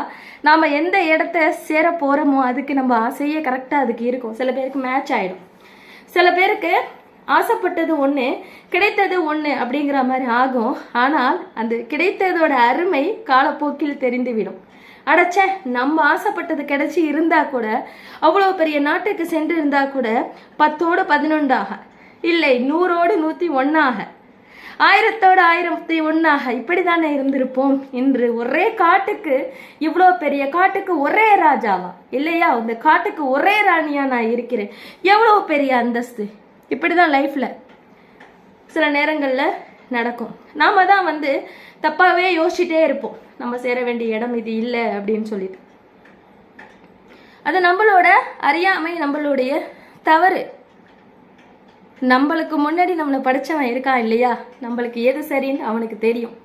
நாம எந்த இடத்த சேர போறோமோ அதுக்கு நம்ம ஆசையே கரெக்டா அதுக்கு இருக்கும். சில பேருக்கு மேட்ச் ஆயிடும், சில பேருக்கு ஆசைப்பட்டது ஒண்ணு கிடைத்தது ஒண்ணு அப்படிங்கிற மாதிரி ஆகும். ஆனால் அந்த கிடைத்ததோட அருமை காலப்போக்கில் தெரிந்துவிடும். அடைச்ச, நம்ம ஆசைப்பட்டது கிடைச்சி இருந்தா கூட, அவ்வளவு பெரிய நாட்டுக்கு சென்று இருந்தா கூட 10ஓடு 11ஆக, இல்லை 100ஓடு 101ஆக, 1000ஓடு 1001ஆக இப்படித்தானே இருந்திருப்போம். இன்று ஒரே காட்டுக்கு, இவ்வளோ பெரிய காட்டுக்கு ஒரே ராஜாவா, இல்லையா அந்த காட்டுக்கு ஒரே ராணியா நான் இருக்கிறேன். எவ்வளவு பெரிய அந்தஸ்து. இப்படிதான் லைஃப்ல சில நேரங்கள்ல நடக்கும். நாம தான் வந்து தப்பாவே யோசிச்சுட்டே இருப்போம், நம்ம சேர வேண்டிய இடம் இது இல்லை அப்படின்னு சொல்லிட்டு. அது நம்மளோட அறியாமை, நம்மளுடைய தவறு. நம்மளுக்கு முன்னாடி நம்மளை படிச்சவன் இருக்கான் இல்லையா, நம்மளுக்கு எது சரின்னு அவனுக்கு தெரியும்.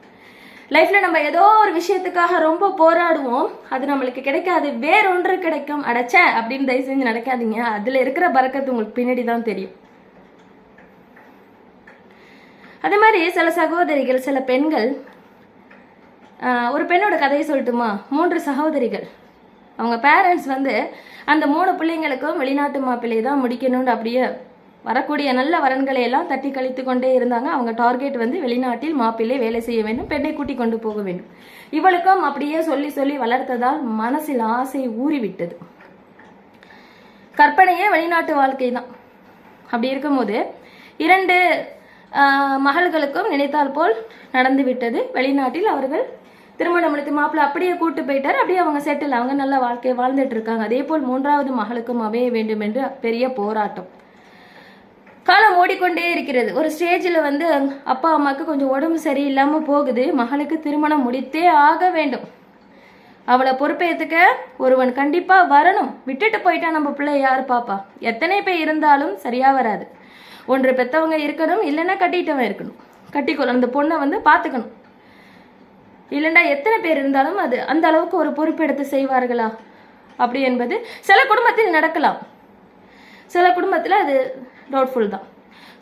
லைஃப்ல நம்ம ஏதோ ஒரு விஷயத்துக்காக ரொம்ப போராடுவோம், அது நம்மளுக்கு கிடைக்காது, வேறொன்று கிடைக்கும். அடைச்ச அப்படின்னு தயவு செஞ்சு நடக்காதீங்க. அதுல இருக்கிற பரக்கத்து உங்களுக்கு பின்னாடி தான் தெரியும். அதே மாதிரி சில சகோதரிகள், சில பெண்கள், ஒரு பெண்ணோட கதையை சொல்லட்டுமா? 3 சகோதரிகள். அவங்க பேரண்ட்ஸ் வந்து அந்த 3 பிள்ளைங்களுக்கும் வெளிநாட்டு மாப்பிள்ளை தான் முடிக்கணும்னு அப்படியே வரக்கூடிய நல்ல வரன்களை எல்லாம் தட்டி கழித்து கொண்டே இருந்தாங்க. அவங்க டார்கெட் வந்து வெளிநாட்டில் மாப்பிள்ளை வேலை செய்ய வேண்டும், பெண்ணை கூட்டி கொண்டு போக வேண்டும். இவளுக்கும் அப்படியே சொல்லி சொல்லி வளர்த்ததால் மனசில் ஆசை ஊறிவிட்டது. கற்பனையே வெளிநாட்டு வாழ்க்கை தான். அப்படி இருக்கும்போது 2 மகள்களுக்கும் நினைத்தால் போல் நடந்து விட்டது. வெளிநாட்டில் அவர்கள் திருமணம் முடித்து மாப்பிள்ளை அப்படியே கூட்டு போயிட்டார். அப்படியே அவங்க செட்டில், அவங்க நல்ல வாழ்க்கையை வாழ்ந்துட்டு இருக்காங்க. அதே போல் 3வது மகளுக்கும் அமைய வேண்டும் என்று பெரிய போராட்டம். காலம் ஓடிக்கொண்டே இருக்கிறது. ஒரு ஸ்டேஜில் வந்து அப்பா அம்மாவுக்கு கொஞ்சம் உடம்பு சரியில்லாமல் போகுது. மகளுக்கு திருமணம் முடித்தே ஆக வேண்டும். அவளை பொறுப்பேற்றுக்க ஒருவன் கண்டிப்பா வரணும். விட்டுட்டு போயிட்டா நம்ம பிள்ளை யாரு பாப்பா? எத்தனை பேர் இருந்தாலும் சரியா வராது. ஒன்று பெற்றவங்க இருக்கணும், இல்லைன்னா கட்டிட்டவன் இருக்கணும். கட்டிக்கொள்ள அந்த பொண்ணை வந்து பார்த்துக்கணும். இல்லைன்னா எத்தனை பேர் இருந்தாலும் அது அந்த அளவுக்கு ஒரு பொறுப்பெடுத்து செய்வார்களா அப்படி என்பது சில குடும்பத்தில் நடக்கலாம், சில குடும்பத்தில் அது டவுட்ஃபுல் தான்.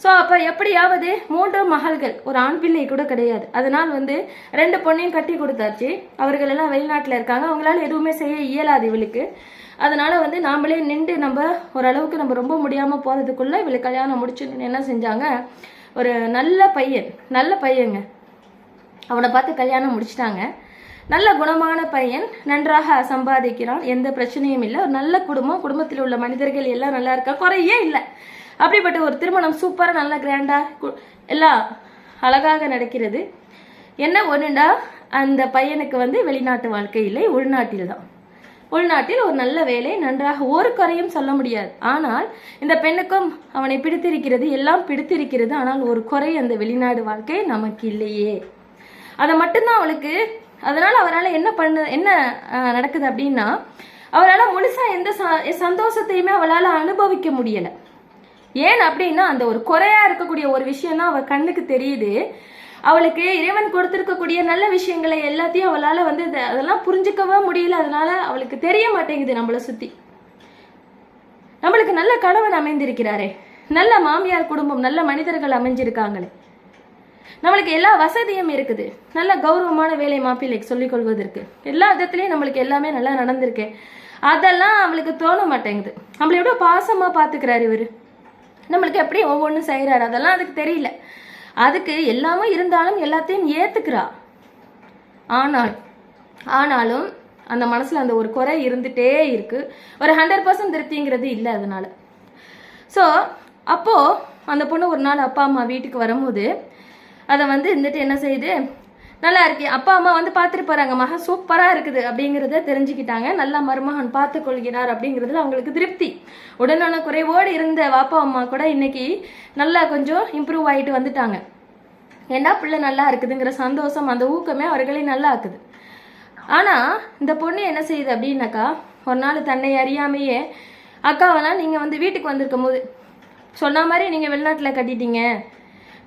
ஸோ அப்போ எப்படியாவது 3 மகள்கள், ஒரு ஆண் பிள்ளை கூட கிடையாது. அதனால் வந்து 2 பொண்ணையும் கட்டி கொடுத்தாச்சு. அவர்கள் எல்லாம் வெளிநாட்டில் இருக்காங்க. அவங்களால எதுவுமே செய்ய இயலாது இவளுக்கு. அதனால வந்து நாமளே நின்று நம்ம ஓரளவுக்கு நம்ம ரொம்ப முடியாமல் போகிறதுக்குள்ள இவளுக்கு கல்யாணம் முடிச்சுன்னு என்ன செஞ்சாங்க, ஒரு நல்ல பையங்க அவனை பார்த்து கல்யாணம் முடிச்சிட்டாங்க. நல்ல குணமான பையன், நன்றாக சம்பாதிக்கிறான், எந்த பிரச்சனையும் இல்லை, ஒரு நல்ல குடும்பத்தில் உள்ள மனிதர்கள் எல்லாம் நல்லா இருக்கா, குறையே இல்லை. அப்படிப்பட்ட ஒரு திருமணம் சூப்பராக நல்லா கிராண்டாக எல்லாம் அழகாக நடக்கிறது. என்ன ஒன்றுண்டா, அந்த பையனுக்கு வந்து வெளிநாட்டு வாழ்க்கை இல்லை, உள்நாட்டில் தான். உள்நாட்டில் ஒரு நல்ல வேலை, நன்றாக ஒரு குறையும் சொல்ல முடியாது. ஆனால் இந்த பெண்ணுக்கும் அவனை பிடித்திருக்கிறது, எல்லாம் பிடித்திருக்கிறது. ஆனால் ஒரு குறை, அந்த வெளிநாடு வாழ்க்கை நமக்கு இல்லையே, அதை மட்டும்தான் அவளுக்கு. அதனால அவரால் என்ன நடக்குது அப்படின்னா, அவரால் முழுசா எந்த சந்தோஷத்தையுமே அவளால் அனுபவிக்க முடியலை. ஏன் அப்படின்னா, அந்த ஒரு குறையா இருக்கக்கூடிய ஒரு விஷயம் தான் அவள் கண்ணுக்கு தெரியுது. அவளுக்கு இறைவன் கொடுத்திருக்கக்கூடிய நல்ல விஷயங்களை எல்லாத்தையும் அவளால் வந்து அதெல்லாம் புரிஞ்சுக்கவே முடியல. அதனால அவளுக்கு தெரிய மாட்டேங்குது. நம்மளை சுத்தி நம்மளுக்கு நல்ல கணவன் அமைந்திருக்கிறாரே, நல்ல மாமியார் குடும்பம், நல்ல மனிதர்கள் அமைஞ்சிருக்காங்களே, நம்மளுக்கு எல்லா வசதியும் இருக்குது, நல்ல கௌரவமான வேலை மாப்பிள்ளைக்கு சொல்லிக் கொள்வதற்கு, எல்லா விதத்துலையும் நம்மளுக்கு எல்லாமே நல்லா நடந்திருக்கு. அதெல்லாம் அவளுக்கு தோண மாட்டேங்குது. நம்மளை எவ்வளோ பாசமா பார்த்துக்கிறாரு இவர், நம்மளுக்கு எப்படி ஒவ்வொன்றும் செய்கிறாரு, அதெல்லாம் அதுக்கு தெரியல. அதுக்கு எல்லாமே இருந்தாலும் எல்லாத்தையும் ஏற்றுக்கிறா. ஆனாலும் அந்த மனசில் அந்த ஒரு குறை இருந்துகிட்டே இருக்கு. ஒரு 100% திருப்திங்கிறது இல்லை அதனால. ஸோ அப்போது அந்த பொண்ணு ஒரு நாள் அப்பா அம்மா வீட்டுக்கு வரும்போது அதை வந்து இருந்துட்டு என்ன செய்யுது, நல்லா இருக்கு, அப்பா அம்மா வந்து பார்த்துட்டு போகிறாங்க, மகன் சூப்பராக இருக்குது அப்படிங்கிறத தெரிஞ்சுக்கிட்டாங்க. நல்லா மருமகன் பார்த்து கொள்கிறார் அப்படிங்கிறதுல அவங்களுக்கு திருப்தி. உடனே குறைவோடு இருந்த வாப்பா அம்மா கூட இன்னைக்கு நல்லா கொஞ்சம் இம்ப்ரூவ் ஆகிட்டு வந்துட்டாங்க. ஏன்னா பிள்ளை நல்லா இருக்குதுங்கிற சந்தோஷம், அந்த ஊக்கமே அவர்களே நல்லா ஆக்குது. ஆனால் இந்த பொண்ணு என்ன செய்யுது அப்படின்னாக்கா, ஒரு நாள் தன்னை அறியாமையே அக்காவெல்லாம் நீங்கள் வந்து வீட்டுக்கு வந்திருக்கும் போது சொன்ன மாதிரி நீங்கள் வெளிநாட்டில் கட்டிட்டீங்க,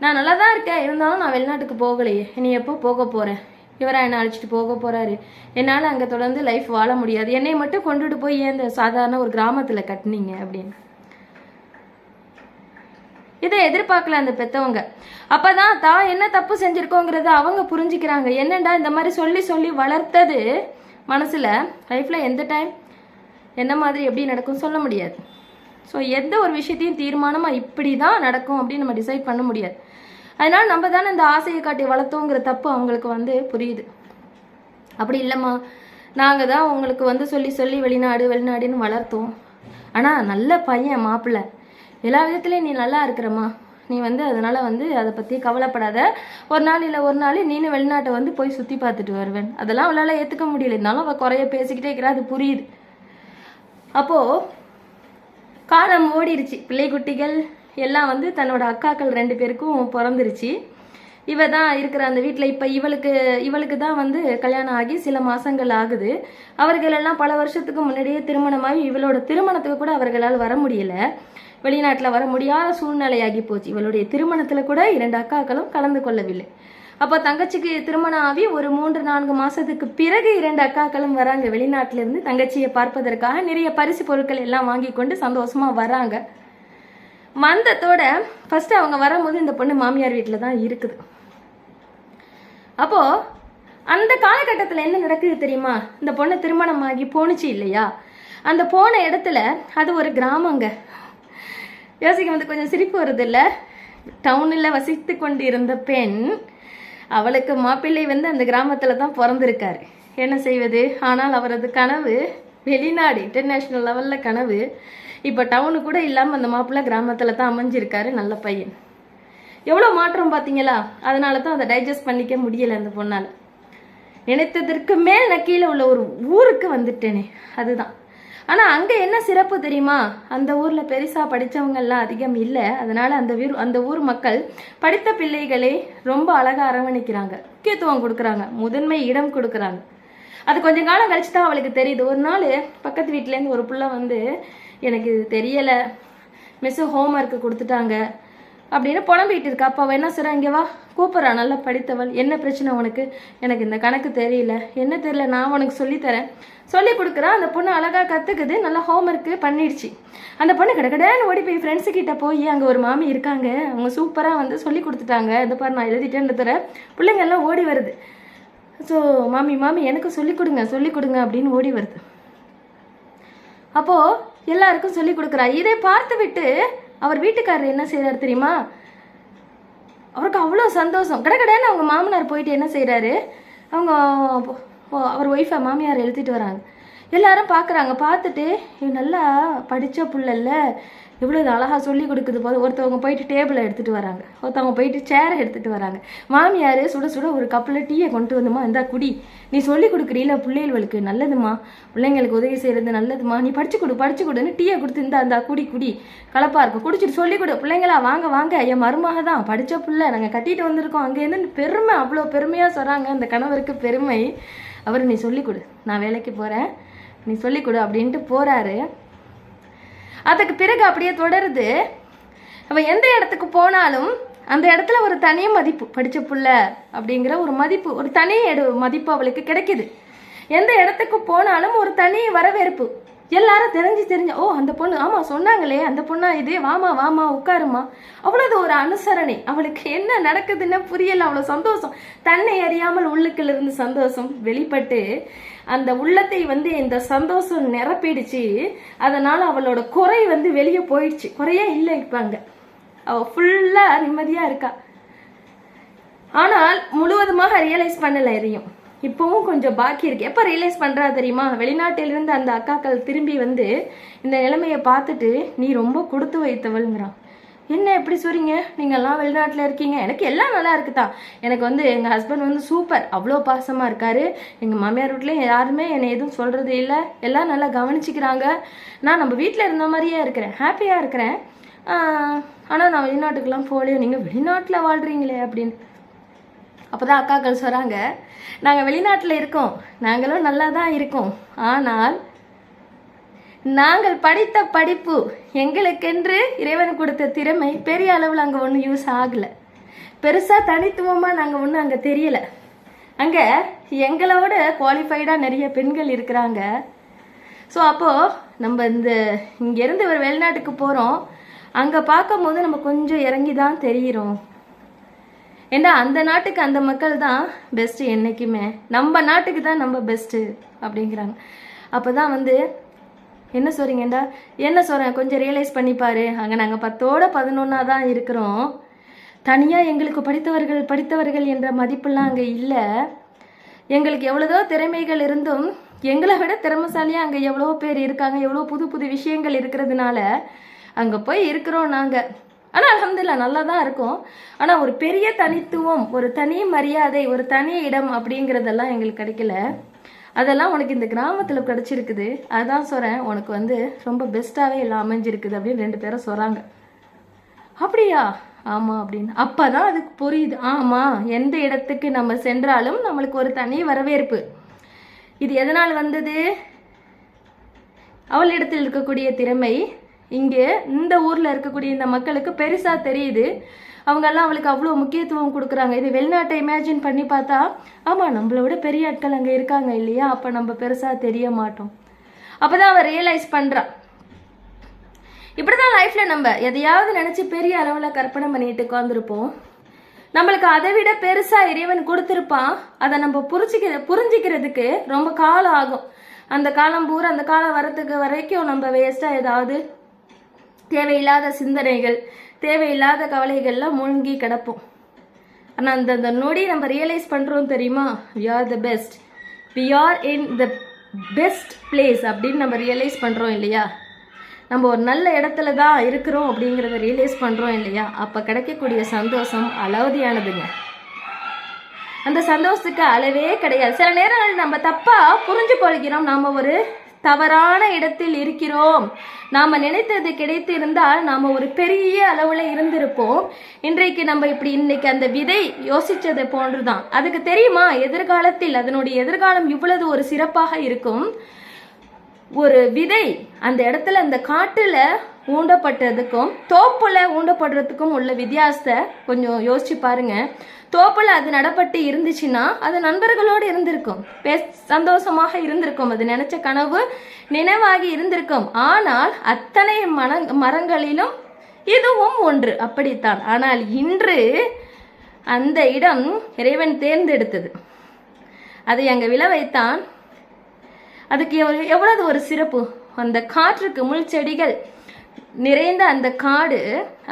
நான் நல்லா தான் இருக்கேன், இருந்தாலும் நான் வெளிநாட்டுக்கு போகலையே, நீ எப்போ போக போகிறேன், இவரா என்னை அழைச்சிட்டு போக போகிறாரு, என்னால் அங்கே தொடர்ந்து லைஃப் வாழ முடியாது, என்னை மட்டும் கொண்டுட்டு போய் ஏன் இந்த சாதாரண ஒரு கிராமத்தில் கட்டினீங்க அப்படின்னு. இதை எதிர்பார்க்கல அந்த பெற்றவங்க. அப்போதான் தான் என்ன தப்பு செஞ்சுருக்கோங்கிறத அவங்க புரிஞ்சுக்கிறாங்க. என்னண்டா இந்த மாதிரி சொல்லி சொல்லி வளர்த்தது மனசில் லைஃப்பில் எந்த டைம் என்ன மாதிரி எப்படி நடக்கும் சொல்ல முடியாது. ஸோ எந்த ஒரு விஷயத்தையும் தீர்மானமாக இப்படி தான் நடக்கும் அப்படின்னு நம்ம டிசைட் பண்ண முடியாது. அதனால் நம்ம தானே இந்த ஆசையை காட்டி வளர்த்தோங்கிற தப்பு அவங்களுக்கு வந்து புரியுது. அப்படி இல்லைம்மா, நாங்கள் தான் உங்களுக்கு வந்து சொல்லி சொல்லி வெளிநாடுன்னு வளர்த்தோம், ஆனால் நல்ல பையன் மாப்பிள்ளை, எல்லா விதத்துலேயும் நீ நல்லா இருக்கிறம்மா, நீ வந்து அதனால் வந்து அதை பற்றி கவலைப்படாத, ஒரு நாள் இல்லை ஒரு நாள் நீனு வெளிநாட்டை வந்து போய் சுற்றி பார்த்துட்டு வருவேன். அதெல்லாம் அவளால் ஏற்றுக்க முடியல. இருந்தாலும் அவள் குறைய பேசிக்கிட்டே இருக்கிறா, அது புரியுது. அப்போது காலம் ஓடிடுச்சு. பிள்ளை குட்டிகள் எல்லாம் வந்து தன்னோட அக்காக்கள் 2 பேருக்கும் பிறந்துருச்சு. இவ தான் இருக்கிற அந்த வீட்டில். இப்போ இவளுக்கு தான் வந்து கல்யாணம் ஆகி சில மாதங்கள் ஆகுது. அவர்களெல்லாம் பல வருஷத்துக்கு முன்னாடியே திருமணமாகி இவளோட திருமணத்துக்கு கூட அவர்களால் வர முடியலை, வெளிநாட்டில் வர முடியாத சூழ்நிலையாகி போச்சு. இவளுடைய திருமணத்தில் கூட 2 அக்காக்களும் கலந்து கொள்ளவில்லை. அப்போ தங்கச்சிக்கு திருமணம் ஆகி ஒரு 3-4 மாதத்துக்கு பிறகு 2 அக்காக்களும் வராங்க வெளிநாட்டிலேருந்து தங்கச்சியை பார்ப்பதற்காக. நிறைய பரிசு பொருட்கள் எல்லாம் வாங்கி கொண்டு சந்தோஷமாக வராங்க. வந்ததோட ஃபஸ்ட்டு அவங்க வரும்போது இந்த பொண்ணு மாமியார் வீட்டில் தான் இருக்குது. அப்போது அந்த காலகட்டத்தில் என்ன நடக்குது தெரியுமா, இந்த பொண்ணு திருமணம் ஆகி போணுச்சு இல்லையா, அந்த போன இடத்துல அது ஒரு கிராமங்க. யோசிக்க வந்து கொஞ்சம் சிரிப்பு வருது இல்லை. டவுனில் வசித்து கொண்டு இருந்த பெண், அவளுக்கு மாப்பிள்ளை வந்து அந்த கிராமத்தில் தான் பிறந்திருக்காரு. என்ன செய்வது, ஆனால் அவரது கனவு வெளிநாடு, இன்டர்நேஷ்னல் லெவலில் கனவு. இப்போ டவுனு கூட இல்லாமல் அந்த மாப்பிள்ளை கிராமத்தில் தான் அமைஞ்சிருக்காரு, நல்ல பையன். எவ்வளோ மாற்றம் பார்த்தீங்களா? அதனால தான் அதை டைஜஸ்ட் பண்ணிக்க முடியலை அந்த பொண்ணால். நினைத்ததற்கு மேல் நான் கீழே உள்ள ஒரு ஊருக்கு வந்துட்டேனே, அதுதான். ஆனால் அங்கே என்ன சிறப்பு தெரியுமா? அந்த ஊரில் பெருசாக படித்தவங்கெல்லாம் அதிகம் இல்லை. அதனால் அந்த ஊர் மக்கள் படித்த பிள்ளைகளே ரொம்ப அழகாக அரவணைக்கிறாங்க, முக்கியத்துவம் கொடுக்குறாங்க, முதன்மை இடம் கொடுக்குறாங்க. அது கொஞ்சம் காலம் கழிச்சு தான் அவளுக்கு தெரியுது. ஒரு நாள் பக்கத்து வீட்டிலேருந்து ஒரு பிள்ளை வந்து, எனக்கு இது தெரியலை, மிஸ்ஸு ஹோம் ஒர்க்கு கொடுத்துட்டாங்க அப்படின்னு புலம்பிகிட்டு இருக்கா. அப்போ அவள் என்ன சொல்கிறா, இங்கே வா, கூப்பிட்றா, நல்லா படித்தவள், என்ன பிரச்சனை உனக்கு? எனக்கு இந்த கணக்கு தெரியல. என்ன தெரியல, நான் உனக்கு சொல்லித்தரேன். சொல்லி கொடுக்குறா. அந்த பொண்ணு அழகாக கற்றுக்குது, நல்லா ஹோம் ஒர்க்கு பண்ணிடுச்சு. அந்த பொண்ணு கடகடன்னு ஓடி போய் ஃப்ரெண்ட்ஸுக்கிட்ட போய், அங்கே ஒரு மாமி இருக்காங்க, அவங்க சூப்பராக வந்து சொல்லி கொடுத்துட்டாங்க, இந்த பாரு நான் எழுதிட்டேன்னு தர பிள்ளைங்க எல்லாம் ஓடி வருது. ஸோ மாமி மாமி எனக்கு சொல்லிக் கொடுங்க அப்படின்னு ஓடி வருது. அப்போது எல்லாருக்கும் சொல்லி கொடுக்குறா. இதை பார்த்து விட்டு அவர் வீட்டுக்காரர் என்ன செய்கிறார் தெரியுமா? அவருக்கு அவ்வளோ சந்தோஷம். கடகடன்னு அவங்க மாமனார் போயிட்டு என்ன செய்கிறாரு, அவர் ஒய்ஃபை மாமியார் எழுதிட்டு வராங்க. எல்லாரும் பார்க்குறாங்க. பார்த்துட்டு நல்லா படித்த புள்ளல்ல, எவ்வளோ இது அழகாக சொல்லி கொடுக்குது போது. ஒருத்தவங்க போயிட்டு டேபிளை எடுத்துகிட்டு வராங்க, ஒருத்தவங்க போயிட்டு சேரை எடுத்துகிட்டு வராங்க. மாமியார் சுட சுட ஒரு கப்பில் டீயை கொண்டு வந்துமா, இந்தா குடி, நீ சொல்லி கொடுக்குறீல பிள்ளைகளுக்கு நல்லதுமா, பிள்ளைங்களுக்கு உதவி செய்கிறது நல்லதுமா, நீ படிச்சு கொடுன்னு டீயை கொடுத்து இந்தா குடி கலப்பாக இருக்கும், குடிச்சிட்டு சொல்லி கொடு பிள்ளைங்களா, வாங்க என் மருமக தான் படித்த பிள்ளை, நாங்கள் கட்டிட்டு வந்திருக்கோம் அங்கேருந்து பெருமை, அவ்வளோ பெருமையாக சொல்கிறாங்க. அந்த கணவருக்கு பெருமை. அவர் நீ சொல்லிக் கொடு, நான் வேலைக்கு போகிறேன், நீ சொல்லிக் கொடு அப்படின்ட்டு போகிறாரு. அதுக்கு பிறகு அப்படியே தொடருது. அவன் எந்த இடத்துக்கு போனாலும் அந்த இடத்துல ஒரு தனி மதிப்பு, படித்த புள்ள அப்படிங்கிற ஒரு மதிப்பு, ஒரு தனி மதிப்பு அவளுக்கு கிடைக்குது. எந்த இடத்துக்கு போனாலும் ஒரு தனி வரவேற்பு. எல்லாரும் தெரிஞ்ச ஓ அந்த பொண்ணு, ஆமாம் சொன்னாங்களே அந்த பொண்ணா இது, வாமா உட்காருமா. அவ்வளோது ஒரு அனுசரணை. அவளுக்கு என்ன நடக்குதுன்னு புரியல. அவ்வளோ சந்தோஷம். தன்னை அறியாமல் உள்ளுக்குள்ள இருந்து சந்தோஷம் வெளிப்பட்டு அந்த உள்ளத்தை வந்து இந்த சந்தோஷம் நிரப்பிடுச்சு. அதனால அவளோட குறை வந்து வெளியே போயிடுச்சு. குறையே இல்லை இப்போ அங்கே. அவள் ஃபுல்லாக நிம்மதியாக இருக்கா. ஆனால் முழுவதுமாக ரியலைஸ் பண்ணலை எதையும். இப்போவும் கொஞ்சம் பாக்கி இருக்கு. எப்போ ரியலைஸ் பண்ணுறா தெரியுமா? வெளிநாட்டிலிருந்து அந்த அக்காக்கள் திரும்பி வந்து இந்த நிலைமையை பார்த்துட்டு, நீ ரொம்ப கொடுத்து வைத்தவள்ங்கிறான். என்ன எப்படி சொல்றீங்க, நீங்கள்லாம் வெளிநாட்டில் இருக்கீங்க, எனக்கு எல்லாம் நல்லா இருக்குதான். எனக்கு வந்து எங்கள் ஹஸ்பண்ட் வந்து சூப்பர், அவ்வளோ பாசமாக இருக்காரு. எங்கள் மாமியார் வீட்லேயும் யாருமே என்னை எதுவும் சொல்கிறது இல்லை, எல்லாம் நல்லா கவனிச்சிக்கிறாங்க. நான் நம்ம வீட்டில் இருந்த மாதிரியே இருக்கிறேன், ஹாப்பியாக இருக்கிறேன். ஆனால் நான் வெளிநாட்டுக்கெல்லாம் போகலையோ. நீங்கள் வெளிநாட்டில் வாழ்கிறீங்களே அப்படின்னு. அப்போ தான் அக்காக்கள் சொல்கிறாங்க, நாங்கள் வெளிநாட்டில் இருக்கோம், நாங்களும் நல்லா தான் இருக்கோம். ஆனால் நாங்கள் படித்த படிப்பு, எங்களுக்கென்று இறைவன் கொடுத்த திறமை பெரிய அளவில் அங்கே ஒன்றும் யூஸ் ஆகலை. பெருசாக தனித்துவமாக நாங்கள் ஒன்றும் அங்கே தெரியலை. அங்கே எங்களோட குவாலிஃபைடாக நிறைய பெண்கள் இருக்கிறாங்க. ஸோ அப்போது நம்ம இங்கேருந்து ஒரு வெளிநாட்டுக்கு போகிறோம், அங்கே பார்க்கும்போது நம்ம கொஞ்சம் இறங்கி தான் தெரிகிறோம். ஏன்னா அந்த நாட்டுக்கு அந்த மக்கள் தான் பெஸ்ட்டு என்றைக்குமே, நம்ம நாட்டுக்கு தான் நம்ம பெஸ்ட்டு அப்படிங்கிறாங்க. அப்போ தான் வந்து என்ன சொல்கிறீங்கண்டா, என்ன சொல்கிறேன் கொஞ்சம் ரியலைஸ் பண்ணிப்பாரு, அங்கே நாங்கள் 10ஓட 11 தான் இருக்கிறோம். தனியாக எங்களுக்கு படித்தவர்கள் என்ற மதிப்பெல்லாம் அங்கே இல்லை. எங்களுக்கு எவ்வளோதோ திறமைகள் இருந்தும் எங்களை விட திறமைசாலியாக அங்கே எவ்வளோ பேர் இருக்காங்க, எவ்வளோ புது புது விஷயங்கள் இருக்கிறதுனால அங்கே போய் இருக்கிறோம் நாங்கள். ஆனால் அல்ஹம்துலில்லாஹ் நல்லா தான் இருக்கும். ஆனால் ஒரு பெரிய தனித்துவம், ஒரு தனி மரியாதை, ஒரு தனி இடம் அப்படிங்கிறதெல்லாம் எங்களுக்கு கிடைக்கல. அதெல்லாம் உனக்கு இந்த கிராமத்தில் கிடச்சிருக்குது. அதுதான் சொல்கிறேன், உனக்கு வந்து ரொம்ப பெஸ்ட்டாகவே எல்லாம் அமைஞ்சிருக்குது அப்படின்னு 2 பேரும் சொல்கிறாங்க. அப்படியா? ஆமாம் அப்படின்னு. அப்போ தான் அதுக்கு புரியுது. ஆமாம், எந்த இடத்துக்கு நம்ம சென்றாலும் நம்மளுக்கு ஒரு தனி வரவேற்பு. இது எதனால் வந்தது? அவளிடத்தில் இருக்கக்கூடிய திறமை இங்கே இந்த ஊரில் இருக்கக்கூடிய இந்த மக்களுக்கு பெருசாக தெரியுது. அவங்கெல்லாம் அவளுக்கு அவ்வளோ முக்கியத்துவம் கொடுக்குறாங்க. இது வெளிநாட்டை இமேஜின் பண்ணி பார்த்தா, ஆமாம் நம்மளோட பெரிய ஆட்கள் அங்கே இருக்காங்க இல்லையா, அப்போ நம்ம பெருசாக தெரிய மாட்டோம். அப்போ தான் அவள் ரியலைஸ் பண்ணுறான். இப்படி தான் லைஃப்பில் நம்ம எதையாவது நினச்சி பெரிய அளவில் கற்பனை பண்ணிட்டு உட்காந்துருப்போம். நம்மளுக்கு அதை விட பெருசாக இறைவன் கொடுத்துருப்பான். அதை நம்ம புரிஞ்சிக்கிறதுக்கு ரொம்ப காலம் ஆகும். அந்த காலம் பூரா, அந்த காலம் வரத்துக்கு வரைக்கும் நம்ம வேஸ்ட்டாக ஏதாவது தேவையில்லாத சிந்தனைகள், தேவையில்லாத கவலைகள்லாம் மூழ்கி கிடப்போம். ஆனால் அந்த நொடி நம்ம ரியலைஸ் பண்ணுறோம் தெரியுமா, we are the best, we are in the best place அப்படின்னு நம்ம ரியலைஸ் பண்ணுறோம் இல்லையா. நம்ம ஒரு நல்ல இடத்துல தான் இருக்கிறோம் அப்படிங்கிறத ரியலைஸ் பண்ணுறோம் இல்லையா, அப்போ கிடைக்கக்கூடிய சந்தோஷம் அளவதியானதுங்க. அந்த சந்தோஷத்துக்கு அளவே கிடையாது. சில நேரங்கள் நம்ம தப்பாக புரிஞ்சு கொள்கிறோம், நாம் ஒரு தவறான இடத்தில் இருக்கிறோம், நாம் நினைத்தது கிடைத்து இருந்தால் நாம் ஒரு பெரிய அளவில் இருந்திருப்போம். இன்றைக்கு நம்ம இப்படி இன்னைக்கு அந்த விதை யோசித்தது போன்றுதான். அதுக்கு தெரியுமா எதிர்காலத்தில் அதனுடைய எதிர்காலம் இவ்வளவு ஒரு சிறப்பாக இருக்கும். ஒரு விதை அந்த இடத்துல அந்த காட்டுல ஊண்டப்பட்டதுக்கும் தோப்புல ஊண்டப்படுறதுக்கும் உள்ள வித்தியாசத்தை கொஞ்சம் யோசிச்சு பாருங்க. தோப்புல அது நடப்பட்டு இருந்துச்சுன்னா அது நண்பர்களோடு இருந்திருக்கும், சந்தோஷமாக இருந்திருக்கும், அது நினைச்ச கனவு நினைவாகி இருந்திருக்கும். ஆனால் அத்தனை மரங்களிலும் இதுவும் ஒன்று, அப்படித்தான். ஆனால் இன்று அந்த இடம் இறைவன் தேர்ந்தெடுத்தது, அதை அங்க விழ வைத்தான். அதுக்கு எவ்வளவு ஒரு சிறப்பு. அந்த காற்றுக்கு முள் செடிகள் நிறைந்த அந்த காடு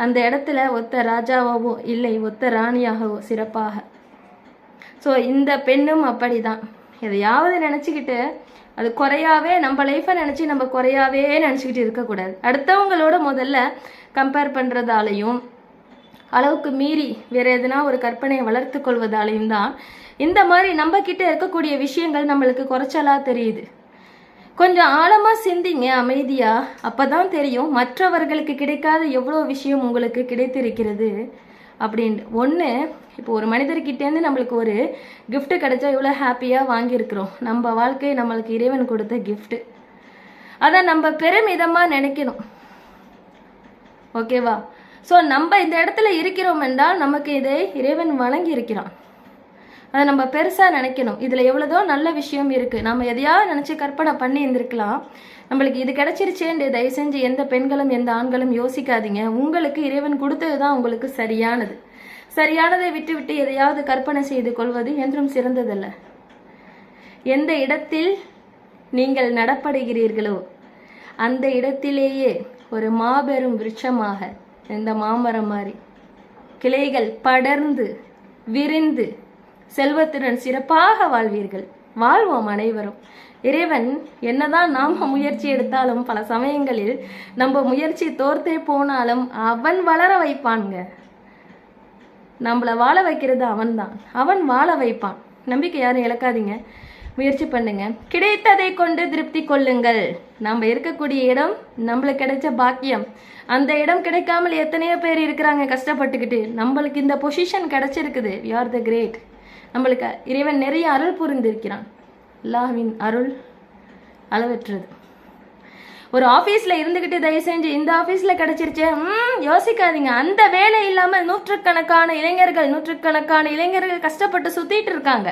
அந்த இடத்துல ஒத்த ராஜாவாவோ இல்லை ஒத்த ராணியாகவோ சிறப்பாக. ஸோ இந்த பெண்ணும் அப்படிதான். எதையாவது நினச்சிக்கிட்டு அது குறையாவே நம்ம லைஃப்பை நினச்சி நம்ம குறையாவே நினச்சிக்கிட்டு இருக்கக்கூடாது. அடுத்தவங்களோட முதல்ல கம்பேர் பண்ணுறதாலையும் அளவுக்கு மீறி வேற எதுனா ஒரு கற்பனையை வளர்த்து கொள்வதாலையும் தான் இந்த மாதிரி நம்ம கிட்ட இருக்கக்கூடிய விஷயங்கள் நம்மளுக்கு குறைச்சலா தெரியுது. கொஞ்சம் ஆழமாக சிந்திங்க அமைதியாக, அப்போ தான் தெரியும் மற்றவர்களுக்கு கிடைக்காத எவ்வளோ விஷயம் உங்களுக்கு கிடைத்திருக்கிறது அப்படின்ட்டு. ஒன்று, இப்போ ஒரு மனிதர்கிட்டேருந்து நம்மளுக்கு ஒரு கிஃப்ட்டு கிடைச்சா எவ்வளோ ஹாப்பியாக வாங்கியிருக்கிறோம். நம்ம வாழ்க்கை நம்மளுக்கு இறைவன் கொடுத்த கிஃப்ட்டு, அதை நம்ம பெருமிதமாக நினைக்கணும். ஓகேவா? ஸோ நம்ம இந்த இடத்துல இருக்கிறோம் என்றால் நமக்கு இதை இறைவன் வழங்கி இருக்கிறான், அதை நம்ம பெருசாக நினைக்கணும். இதில் எவ்வளோதோ நல்ல விஷயம் இருக்குது, நம்ம எதையாவது நினச்சி கற்பனை பண்ணி இருந்திருக்கலாம். நம்மளுக்கு இது கிடைச்சிருச்சேன்னு தயவு செஞ்சு எந்த பெண்களும் எந்த ஆண்களும் யோசிக்காதீங்க. உங்களுக்கு இறைவன் கொடுத்தது தான் உங்களுக்கு சரியானது. சரியானதை விட்டு விட்டு எதையாவது கற்பனை செய்து கொள்வது என்றும் சிறந்ததல்ல. எந்த இடத்தில் நீங்கள் நடப்படுகிறீர்களோ அந்த இடத்திலேயே ஒரு மாபெரும் விருட்சமாக இந்த மாமரம் மாதிரி கிளைகள் படர்ந்து விரிந்து செல்வத்துடன் சிறப்பாக வாழ்வீர்கள். வாழ்வோம் அனைவரும். இறைவன் என்னதான் நாம முயற்சி எடுத்தாலும் பல சமயங்களில் நம்ம முயற்சி தோர்த்தே போனாலும் அவன் வளர வைப்பான்ங்க. நம்மளை வாழ வைக்கிறது அவன்தான், அவன் வாழ வைப்பான். நம்பிக்கை யாரும் இழக்காதீங்க, முயற்சி பண்ணுங்க. கிடைத்ததை கொண்டு திருப்தி கொள்ளுங்கள். நம்ம இருக்கக்கூடிய இடம் நம்மளுக்கு கிடைச்ச பாக்கியம். அந்த இடம் கிடைக்காமல் எத்தனையோ பேர் இருக்கிறாங்க கஷ்டப்பட்டுக்கிட்டு. நம்மளுக்கு இந்த பொசிஷன் கிடைச்சிருக்குது. We are the great. நம்மளுக்கு இறைவன் நிறைய அருள் புரிந்திருக்கிறான். அல்லாஹ்வின் அருள் அளவற்றது. ஒரு ஆஃபீஸில் இருந்துக்கிட்டு தயவு செஞ்சு இந்த ஆஃபீஸில் கிடைச்சிருச்சே யோசிக்காதீங்க. அந்த வேலை இல்லாமல் நூற்றுக்கணக்கான இளைஞர்கள் கஷ்டப்பட்டு சுத்திட்டு இருக்காங்க.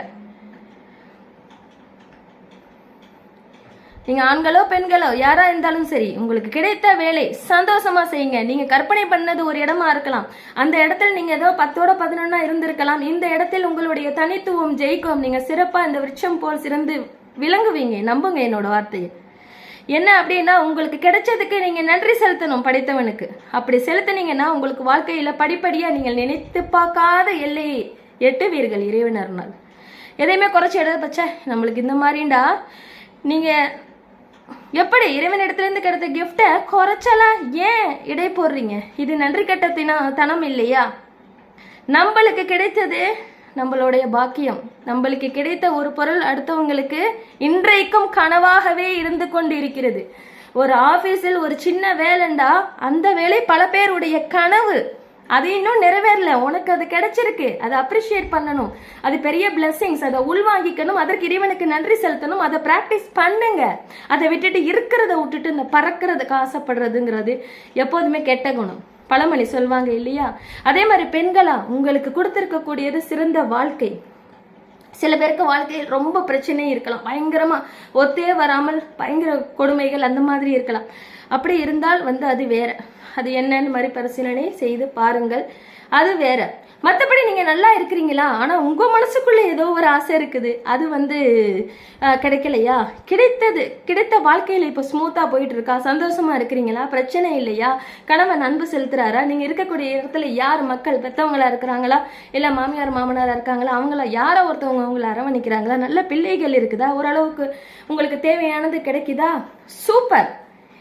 நீங்க ஆண்களோ பெண்களோ யாரா இருந்தாலும் சரி, உங்களுக்கு கிடைத்த வேலை சந்தோஷமா செய்யுங்க. நீங்க கற்பனை பண்ணது ஒரு இடமா இருக்கலாம், அந்த இடத்துல நீங்க ஏதோ 10ஓட 11 இருந்திருக்கலாம். இந்த இடத்தில் உங்களுடைய தனித்துவம் ஜெயிக்கும். நீங்க சிறப்பா இந்த விருட்சம் போல் சிறந்து விளங்குவீங்க. நம்புங்க என்னோட வார்த்தையை. என்ன அப்படின்னா, உங்களுக்கு கிடைச்சதுக்கு நீங்க நன்றி செலுத்தணும் படைத்தவனுக்கு. அப்படி செலுத்தினீங்கன்னா உங்களுக்கு வாழ்க்கையில படிப்படியா நீங்கள் நினைத்து பார்க்காத எல்லையை எட்டுவீர்கள் இறைவனர்னால். எதையுமே குறைச்சி பச்ச நம்மளுக்கு இந்த மாதிரிண்டா நீங்க எப்படி இறைவனிடத்திலிருந்து கிடைத்த கிஃப்டை குறைச்சலாம் ஏன் இடை போடுறீங்க? இது நன்றி கட்ட தனம் இல்லையா? நம்மளுக்கு கிடைத்தது நம்மளுடைய பாக்கியம். நம்மளுக்கு கிடைத்த ஒரு பொருள் அடுத்தவங்களுக்கு இன்றைக்கும் கனவாகவே இருந்து கொண்டு இருக்கிறது. ஒரு ஆபீஸில் ஒரு சின்ன வேலைண்டா அந்த வேலை பல பேருடைய கனவு. அது இன்னும் நிறைவேறல, உனக்கு அது கிடைச்சிருக்கு, அதை அப்ரிஷியேட் பண்ணணும். அது பெரிய பிளெஸிங்ஸ், அதை உள்வாங்கிக்கணும், அதற்கு இறைவனுக்கு நன்றி செலுத்தணும், அதை பிராக்டிஸ் பண்ணுங்க. அதை விட்டுட்டு இருக்கிறத விட்டுட்டு இந்த பறக்கிறதுக்கு ஆசைப்படுறதுங்கிறது எப்போதுமே கெட்ட குணம். பழமொழி சொல்வாங்க இல்லையா? அதே மாதிரி பெண்களா உங்களுக்கு கொடுத்திருக்கக்கூடியது சிறந்த வாழ்க்கை. சில பேருக்கு வாழ்க்கையில் ரொம்ப பிரச்சனை இருக்கலாம், பயங்கரமா ஒத்தே வராமல் பயங்கர கொடுமைகள் அந்த மாதிரி இருக்கலாம். அப்படி இருந்தால் அது வேற, அது என்னன்னு மாதிரி பரிசீலனை செய்து பாருங்கள், அது வேற. மற்றபடி நீங்க நல்லா இருக்கிறீங்களா, ஆனா உங்க மனசுக்குள்ள ஏதோ ஒரு ஆசை இருக்குது, அது கிடைக்கலையா? கிடைத்த வாழ்க்கையில இப்ப ஸ்மூத்தா போயிட்டு இருக்கா? சந்தோஷமா இருக்கிறீங்களா? பிரச்சனை இல்லையா? கணவன் அன்பு செலுத்துறாரா? நீங்க இருக்கக்கூடிய இடத்துல யார் மக்கள் பெற்றவங்களா இருக்கிறாங்களா, இல்ல மாமியார் மாமனாரா இருக்காங்களா, அவங்கள யாரோ ஒருத்தவங்க உங்களை அரவணைக்கிறாங்களா? நல்ல பிள்ளைகள் இருக்குதா? ஓரளவுக்கு உங்களுக்கு தேவையானது கிடைக்குதா? சூப்பர்.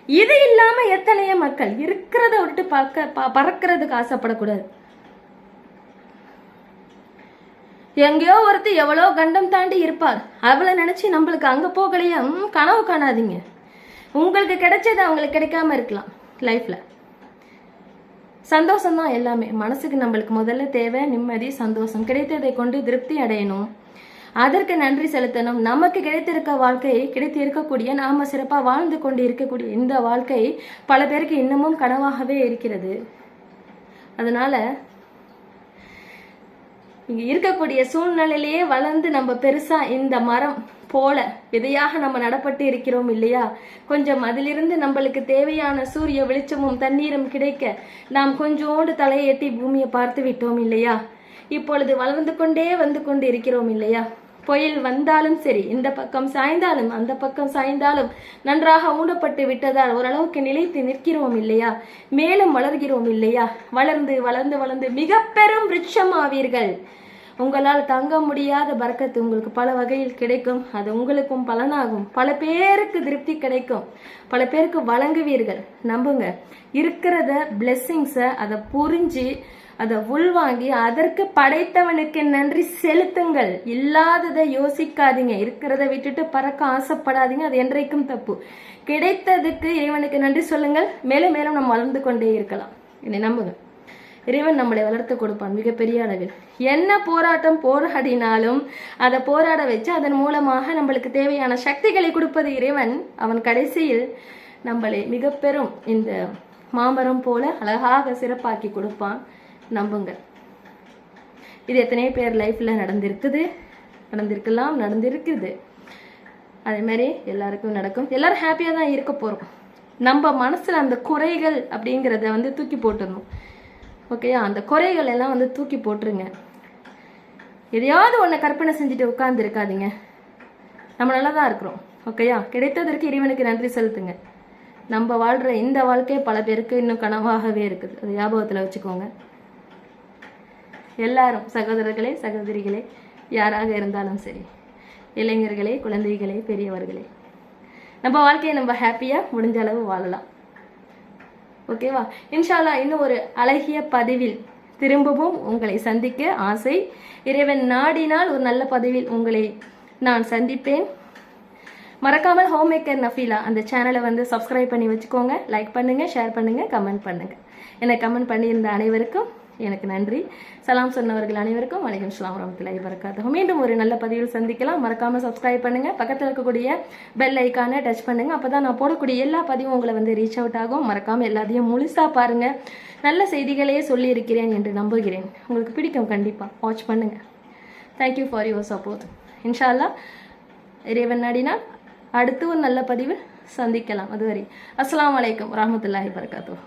இது இல்லாம எத்தனையோ மக்கள் இருக்கிறத விட்டு பறக்கிறதுக்கு ஆசைப்படக்கூடாது. எங்கேயோ ஒருத்தர் எவ்வளோ கண்டம் தாண்டி இருப்பார், அவளை நினைச்சு நம்மளுக்கு அங்க போகலையா கனவு காணாதீங்க. உங்களுக்கு கிடைச்சது அவங்களுக்கு கிடைக்காம இருக்கலாம். லைஃப்ல சந்தோஷம் தான் எல்லாமே. மனசுக்கு நம்மளுக்கு முதல்ல தேவை நிம்மதி, சந்தோஷம். கிடைத்ததை கொண்டு திருப்தி அடையணும், அதற்கு நன்றி செலுத்தணும். நமக்கு கிடைத்திருக்க வாழ்க்கை, கிடைத்து இருக்கக்கூடிய நாம சிறப்பா வாழ்ந்து கொண்டு இருக்கக்கூடிய இந்த வாழ்க்கை பல பேருக்கு இன்னமும் கனவாகவே இருக்கிறது. அதனால இங்க இருக்கக்கூடிய சூழ்நிலையிலேயே வளர்ந்து நம்ம பெருசா இந்த மரம் போல விதையாக நம்ம நடப்பட்டு இருக்கிறோம் இல்லையா? கொஞ்சம் அதிலிருந்து நம்மளுக்கு தேவையான சூரிய வெளிச்சமும் தண்ணீரும் கிடைக்க நாம் கொஞ்சோண்டு தலையை எட்டி பூமியை பார்த்து விட்டோம் இல்லையா? இப்பொழுது வளர்ந்து கொண்டே வந்து கொண்டு இருக்கிறோம் இல்லையா? புயல் வந்தாலும் சரி, இந்த பக்கம் சாய்ந்தாலும் அந்த பக்கம் சாய்ந்தாலும் நன்றாக ஊண்டப்பட்டு விட்டதால் ஓரளவுக்கு நிலைத்து நிற்கிறோம் இல்லையா? மேலும் வளர்கிறோம் இல்லையா? வளர்ந்து வளர்ந்து வளர்ந்து மிக பெரும் விருட்சம் ஆவீர்கள். உங்களால் தங்க முடியாத பரக்கத்து உங்களுக்கு பல வகையில் கிடைக்கும். அது உங்களுக்கும் பலனாகும். பல பேருக்கு திருப்தி கிடைக்கும். பல பேருக்கு வழங்குவீர்கள். நம்புங்க. இருக்கிறத பிளெஸ்ஸிங்ஸை அதை புரிஞ்சு அதை உள்வாங்கி அதற்கு படைத்தவனுக்கு நன்றி செலுத்துங்கள். இல்லாததை யோசிக்காதீங்க. இருக்கிறத விட்டுட்டு பறக்க ஆசைப்படாதீங்க. அது என்றைக்கும் தப்பு. கிடைத்ததுக்கு இறைவனுக்கு நன்றி சொல்லுங்கள். மேலும் மேலும் நம்ம வளர்ந்து கொண்டே இருக்கலாம். என்னை நம்புங்க. இறைவன் நம்மளை வளர்த்து கொடுப்பான் மிகப்பெரிய அளவில். என்ன போராட்டம் போராடினாலும் அதை போராட வச்சு அதன் மூலமாக நம்மளுக்கு தேவையான சக்திகளை கொடுப்பது இறைவன். அவன் கடைசியில் நம்மளை மிக பெரும் இந்த மாமரம் போல அழகாக சிறப்பாக்கி கொடுப்பான். நம்புங்க. இது எத்தனை பேர் லைஃப்ல நடந்திருக்கலாம், நடந்திருக்குது. அதே மாதிரி எல்லாருக்கும் நடக்கும். எல்லாரும் ஹாப்பியா தான் இருக்க போறோம். நம்ம மனசுல அந்த குறைகள் அப்படிங்கிறத தூக்கி போட்டுடணும். ஓகேயா? அந்த குறைகள் எல்லாம் தூக்கி போட்டுருங்க. எதையாவது ஒன்றை கற்பனை செஞ்சுட்டு உட்கார்ந்து இருக்காதீங்க. நம்ம நல்லா தான் இருக்கிறோம். ஓகேயா? கிடைத்ததற்கு இறைவனுக்கு நன்றி செலுத்துங்க. நம்ம வாழ்ற இந்த வாழ்க்கை பல பேருக்கு இன்னும் கனவாகவே இருக்குது. அது ஞாபகத்தில் வச்சுக்கோங்க. எல்லாரும் சகோதரர்களே, சகோதரிகளே, யாராக இருந்தாலும் சரி, இளைஞர்களே, குழந்தைகளே, பெரியவர்களே, நம்ம வாழ்க்கையை நம்ம ஹாப்பியா முடிஞ்ச அளவு வாழலாம். ஓகேவா? இன்ஷால்லா இன்னும் ஒரு அழகிய பதிவில் திரும்பவும் உங்களை சந்திக்க ஆசை. இறைவன் நாடினால் ஒரு நல்ல பதிவில் உங்களை நான் சந்திப்பேன். மறக்காமல் ஹோம் மேக்கர் நஃபீலா அந்த சேனலை சப்ஸ்கிரைப் பண்ணி வச்சுக்கோங்க. லைக் பண்ணுங்க, ஷேர் பண்ணுங்க, கமெண்ட் பண்ணுங்க. என்னை கமெண்ட் பண்ணியிருந்த அனைவருக்கும் எனக்கு நன்றி. சலாம் சொன்னவர்கள் அனைவருக்கும் வலைக்கம் ஸலாம் வரஹ்மத்துல்லாஹி வபரகாத்துஹு. மீண்டும் ஒரு நல்ல பதிவில் சந்திக்கலாம். மறக்காம சப்ஸ்கிரைப் பண்ணுங்க. பக்கத்தில் இருக்கக்கூடிய பெல் ஐக்கானை டச் பண்ணுங்க. அப்பதான் நான் போடக்கூடிய எல்லா பதிவும் உங்களை ரீச் அவுட் ஆகும். மறக்காம எல்லாத்தையும் முழுசா பாருங்க. நல்ல செய்திகளையே சொல்லி இருக்கிறேன் என்று நம்புகிறேன். உங்களுக்கு பிடிக்கும். கண்டிப்பா வாட்ச் பண்ணுங்க. Thank you for your support. இன்ஷா அல்லாஹ் இறைவன் நாடினால் அடுத்து ஒரு நல்ல பதிவில் சந்திக்கலாம். அதுவரை அஸ்ஸலாமு அலைக்கும் வரஹ்மத்துல்லாஹி வபரகாத்துஹு.